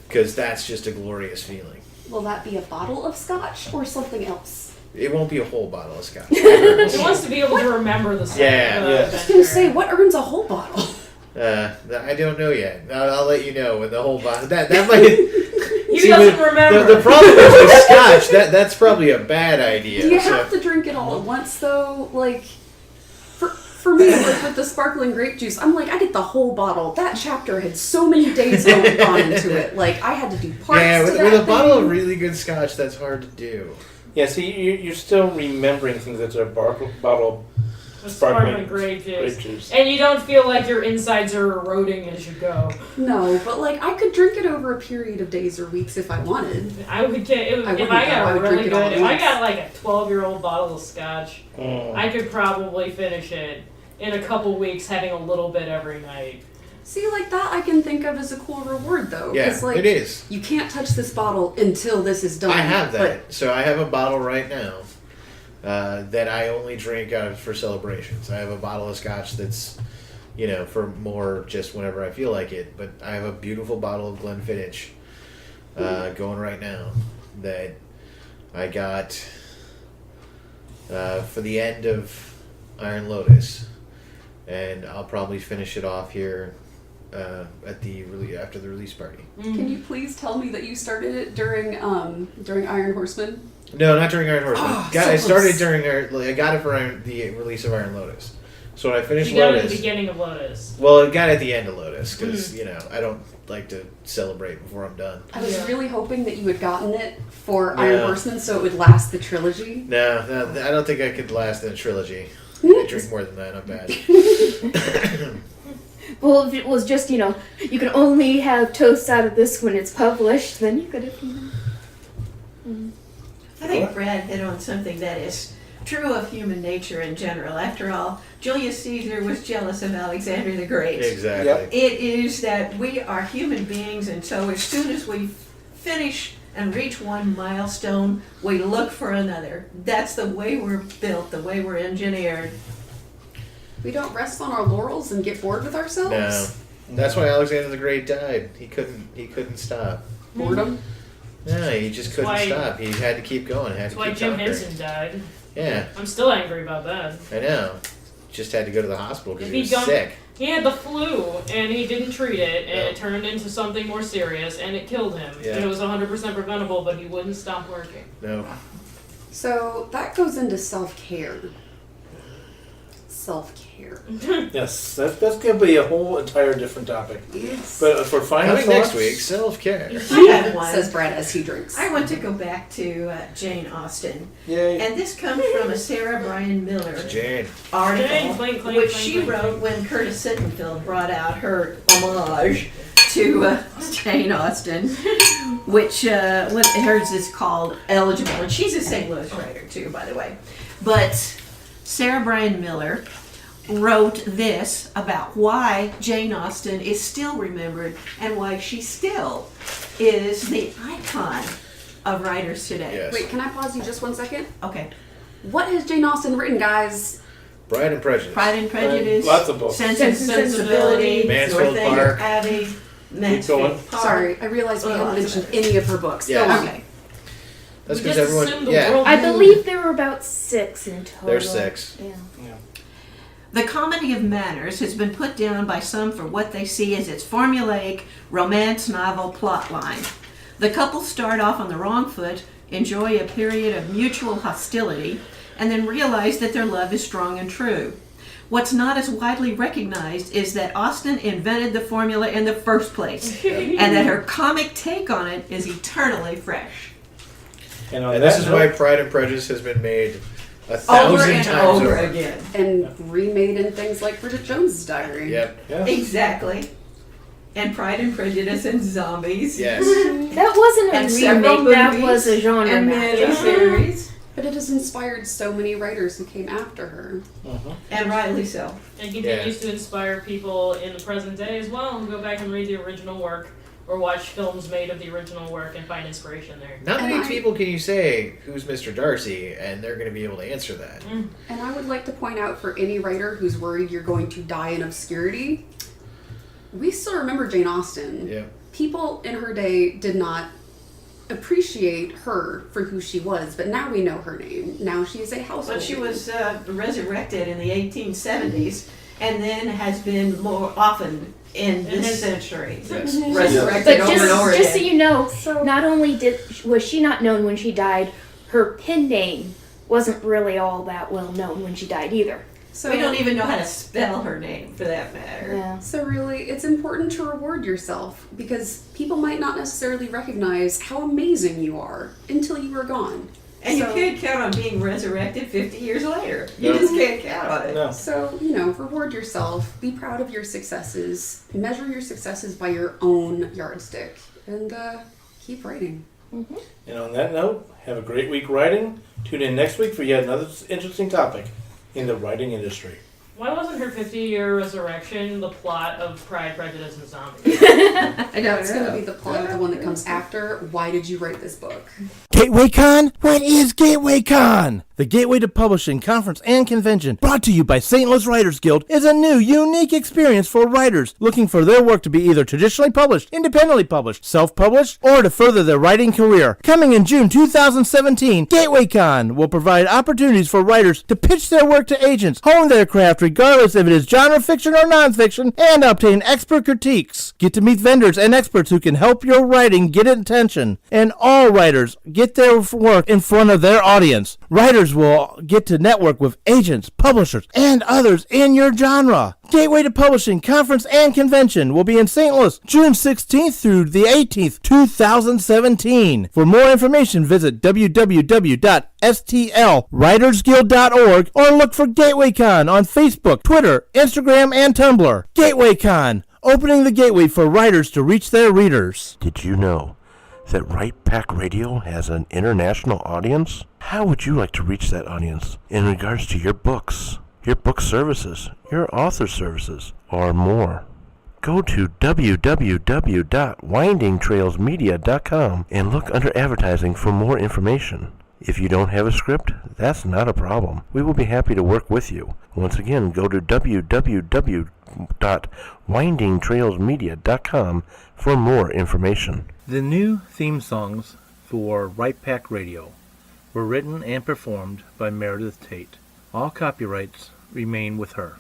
Speaker 7: because that's just a glorious feeling.
Speaker 4: Will that be a bottle of scotch or something else?
Speaker 7: It won't be a whole bottle of scotch.
Speaker 3: He wants to be able to remember the song.
Speaker 7: Yeah.
Speaker 4: I was gonna say, what earns a whole bottle?
Speaker 7: I don't know yet. I'll let you know when the whole bottle. That might.
Speaker 3: He doesn't remember.
Speaker 7: The problem is with scotch. That's probably a bad idea.
Speaker 4: Do you have to drink it all at once, though? Like, for me, like with the sparkling grape juice, I'm like, I get the whole bottle. That chapter had so many days gone into it. Like, I had to do parts.
Speaker 7: Yeah,
Speaker 4: to
Speaker 7: with
Speaker 4: that
Speaker 7: a bottle
Speaker 4: thing.
Speaker 7: of really good scotch, that's hard to do.
Speaker 1: Yeah, see, you're still remembering things that are bottle
Speaker 3: With
Speaker 1: sparkling
Speaker 3: grape juice.
Speaker 1: grape juice.
Speaker 3: And you don't feel like your insides are eroding as you go.
Speaker 4: No, but like, I could drink it over a period of days or weeks if I wanted.
Speaker 3: I would get if
Speaker 4: wouldn't,
Speaker 3: I
Speaker 4: though. I
Speaker 3: got a
Speaker 4: would
Speaker 3: really
Speaker 4: drink it all
Speaker 3: good.
Speaker 4: at
Speaker 3: If I
Speaker 4: once.
Speaker 3: got like a 12-year-old bottle of scotch, I could probably finish it in a couple weeks, having a little bit every night.
Speaker 4: See, like that I can think of as a cool reward, though.
Speaker 7: Yeah,
Speaker 4: 'cause, like,
Speaker 7: it is.
Speaker 4: You can't touch this bottle until this is done.
Speaker 7: I have that. So I have a bottle right now that I only drink for celebrations. I have a bottle of scotch that's, you know, for more just whenever I feel like it. But I have a beautiful bottle of Glenfiddich going right now that I got for the end of Iron Lotus. And I'll probably finish it off here after the release party.
Speaker 4: Can you please tell me that you started it during Iron Horseman?
Speaker 7: No, not during Iron Horseman.
Speaker 4: Oh,
Speaker 7: I
Speaker 4: so
Speaker 7: started
Speaker 4: close.
Speaker 7: during I got it for the release of Iron Lotus. So when I finished
Speaker 3: You got it at
Speaker 7: Lotus,
Speaker 3: the beginning of Lotus.
Speaker 7: well, I got it at the end of Lotus because you know I don't like to celebrate before I'm done.
Speaker 4: I was really hoping that you had gotten it for
Speaker 7: No.
Speaker 4: Iron Horseman so it would last the trilogy.
Speaker 7: No, I don't think I could last in a trilogy. I drink more than that. I'm bad.
Speaker 6: Well, if it was just, you know, you can only have toasts out of this when it's published, then you could have, you know.
Speaker 5: I think Brad hit on something that is true of human nature in general. After all, Julius Caesar was jealous of Alexander the Great.
Speaker 7: Exactly.
Speaker 1: Yep.
Speaker 5: It is that we are human beings, and so as soon as we finish and reach one milestone, we look for another. That's the way we're built, the way we're engineered.
Speaker 4: We don't rest on our laurels and get bored with ourselves.
Speaker 7: No, that's why Alexander the Great died. He couldn't stop.
Speaker 4: Boredom.
Speaker 7: No, he just couldn't
Speaker 3: why-
Speaker 7: stop. He had to keep going. Had
Speaker 3: That's
Speaker 7: to
Speaker 3: why
Speaker 7: keep
Speaker 3: Jim
Speaker 7: conquering.
Speaker 3: Henson died.
Speaker 7: Yeah,
Speaker 3: I'm still angry about that.
Speaker 7: I know. Just had to go to the hospital because
Speaker 3: If
Speaker 7: he
Speaker 3: he'd
Speaker 7: was
Speaker 3: gone-
Speaker 7: sick.
Speaker 3: He had the flu, and he didn't treat it, and
Speaker 7: No.
Speaker 3: it turned into something more serious, and it killed him.
Speaker 7: Yeah.
Speaker 3: And it was 100% preventable, but he wouldn't stop working.
Speaker 7: No.
Speaker 4: So that goes into self-care. Self-care.
Speaker 1: Yes, that's going to be a whole entire different topic.
Speaker 4: Yes.
Speaker 1: But for final
Speaker 7: Coming next
Speaker 1: thoughts-
Speaker 7: week, self-care.
Speaker 5: I have one.
Speaker 4: Says Brad as he drinks.
Speaker 5: I want to go back to Jane Austen.
Speaker 1: Yay.
Speaker 5: And this comes from a Sarah Bryan Miller
Speaker 7: Jane.
Speaker 5: article,
Speaker 3: Jane, clink, clink,
Speaker 5: which
Speaker 3: clink,
Speaker 5: she
Speaker 3: clink,
Speaker 5: wrote
Speaker 3: clink.
Speaker 5: when Curtis Sittenfeld brought out her homage to Jane Austen, which what hers is called Eligible, and she's a St. Louis writer too, by the way. But Sarah Bryan Miller wrote this about why Jane Austen is still remembered and why she still is the icon of writers today.
Speaker 7: Yes.
Speaker 4: Wait, can I pause you just 1 second?
Speaker 5: Okay.
Speaker 4: What has Jane Austen written, guys?
Speaker 7: Pride and Prejudice.
Speaker 5: Pride and Prejudice.
Speaker 1: Lots of books.
Speaker 5: Sense and Sensibility.
Speaker 7: Mansfield
Speaker 5: Northanger
Speaker 7: Park.
Speaker 5: Abbey. Mansfield
Speaker 1: going.
Speaker 5: Park.
Speaker 4: Sorry, I realized we
Speaker 5: Oh,
Speaker 4: haven't
Speaker 5: lots of
Speaker 4: mentioned any of her books.
Speaker 7: Yeah.
Speaker 4: Go on.
Speaker 5: Okay.
Speaker 7: That's
Speaker 3: We
Speaker 7: because
Speaker 3: just
Speaker 7: everyone.
Speaker 3: assumed the
Speaker 7: Yeah,
Speaker 3: world
Speaker 6: I
Speaker 3: knew.
Speaker 6: believe there were about 6 in total.
Speaker 7: there's 6.
Speaker 6: Yeah.
Speaker 5: The comedy of manners has been put down by some for what they see as its formulaic romance novel plotline. The couple start off on the wrong foot, enjoy a period of mutual hostility, and then realize that their love is strong and true. What's not as widely recognized is that Austen invented the formula in the first place, and that her comic take on it is eternally fresh.
Speaker 1: And, on
Speaker 7: And this
Speaker 1: that
Speaker 7: is
Speaker 1: note,
Speaker 7: why Pride and Prejudice has been made
Speaker 5: Over
Speaker 7: 1,000
Speaker 5: and
Speaker 7: times
Speaker 5: over
Speaker 7: over.
Speaker 5: again.
Speaker 4: And remade in things like Bridget Jones's Diary.
Speaker 7: Yep.
Speaker 1: yeah.
Speaker 5: Exactly. And Pride and Prejudice and Zombies.
Speaker 7: Yes.
Speaker 6: That wasn't a
Speaker 5: And several
Speaker 6: remake, that
Speaker 5: movies
Speaker 6: was a genre
Speaker 5: And
Speaker 6: match.
Speaker 5: miniseries.
Speaker 4: But it has inspired so many writers who came after her.
Speaker 5: And rightly so.
Speaker 3: And continues to inspire people in the present day as well, and go back and read the original work or watch films made of the original work and find inspiration there.
Speaker 7: Not
Speaker 4: And
Speaker 7: many
Speaker 4: I-
Speaker 7: people can you say, who's Mr. Darcy, and they're going to be able to answer that.
Speaker 4: And I would like to point out for any writer who's worried you're going to die in obscurity, we still remember Jane Austen.
Speaker 7: Yeah.
Speaker 4: People in her day did not appreciate her for who she was, but now we know her name. Now she is a household.
Speaker 5: But she was resurrected in the 1870s and then has been more often in this century.
Speaker 7: Yes.
Speaker 5: Resurrected
Speaker 6: But
Speaker 5: over and over
Speaker 6: just so
Speaker 5: again.
Speaker 6: you know, not only was she not known when she died, her pen name wasn't really all that well known when she died either.
Speaker 4: So
Speaker 5: We don't even know how to spell her name, for that matter.
Speaker 6: Yeah.
Speaker 4: So really, it's important to reward yourself because people might not necessarily recognize how amazing you are until you are gone.
Speaker 5: And
Speaker 4: So-
Speaker 5: you can't count on being resurrected 50 years later.
Speaker 7: No.
Speaker 5: You just can't count on it.
Speaker 1: No.
Speaker 4: So, reward yourself, be proud of your successes, measure your successes by your own yardstick, and keep writing.
Speaker 1: And on that note, have a great week writing. Tune in next week for yet another interesting topic in the writing industry.
Speaker 3: Why wasn't her 50-year resurrection the plot of Pride, Prejudice, and Zombies?
Speaker 4: I know it's going to be the plot of the one that comes after. Why did you write this book?
Speaker 2: GatewayCon? What is GatewayCon? The Gateway to Publishing Conference and Convention, brought to you by St. Louis Writers Guild, is a new, unique experience for writers looking for their work to be either traditionally published, independently published, self-published, or to further their writing career. Coming in June 2017, GatewayCon will provide opportunities for writers to pitch their work to agents, hone their craft regardless if it is genre fiction or nonfiction, and obtain expert critiques. Get to meet vendors and experts who can help your writing get attention. And all writers get their work in front of their audience. Writers will get to network with agents, publishers, and others in your genre. Gateway to Publishing Conference and Convention will be in St. Louis, June 16th through the 18th, 2017. For more information, visit www.stlwritersguild.org or look for GatewayCon on Facebook, Twitter, Instagram, and Tumblr. GatewayCon, opening the gateway for writers to reach their readers.
Speaker 8: Did you know that Right Pack Radio has an international audience? How would you like to reach that audience in regards to your books, your book services, your author services, or more? Go to www.windingtrailsmedia.com and look under advertising for more information. If you don't have a script, that's not a problem. We will be happy to work with you. Once again, go to www.windingtrailsmedia.com for more information.
Speaker 2: The new theme songs for Right Pack Radio were written and performed by Meredith Tate. All copyrights remain with her.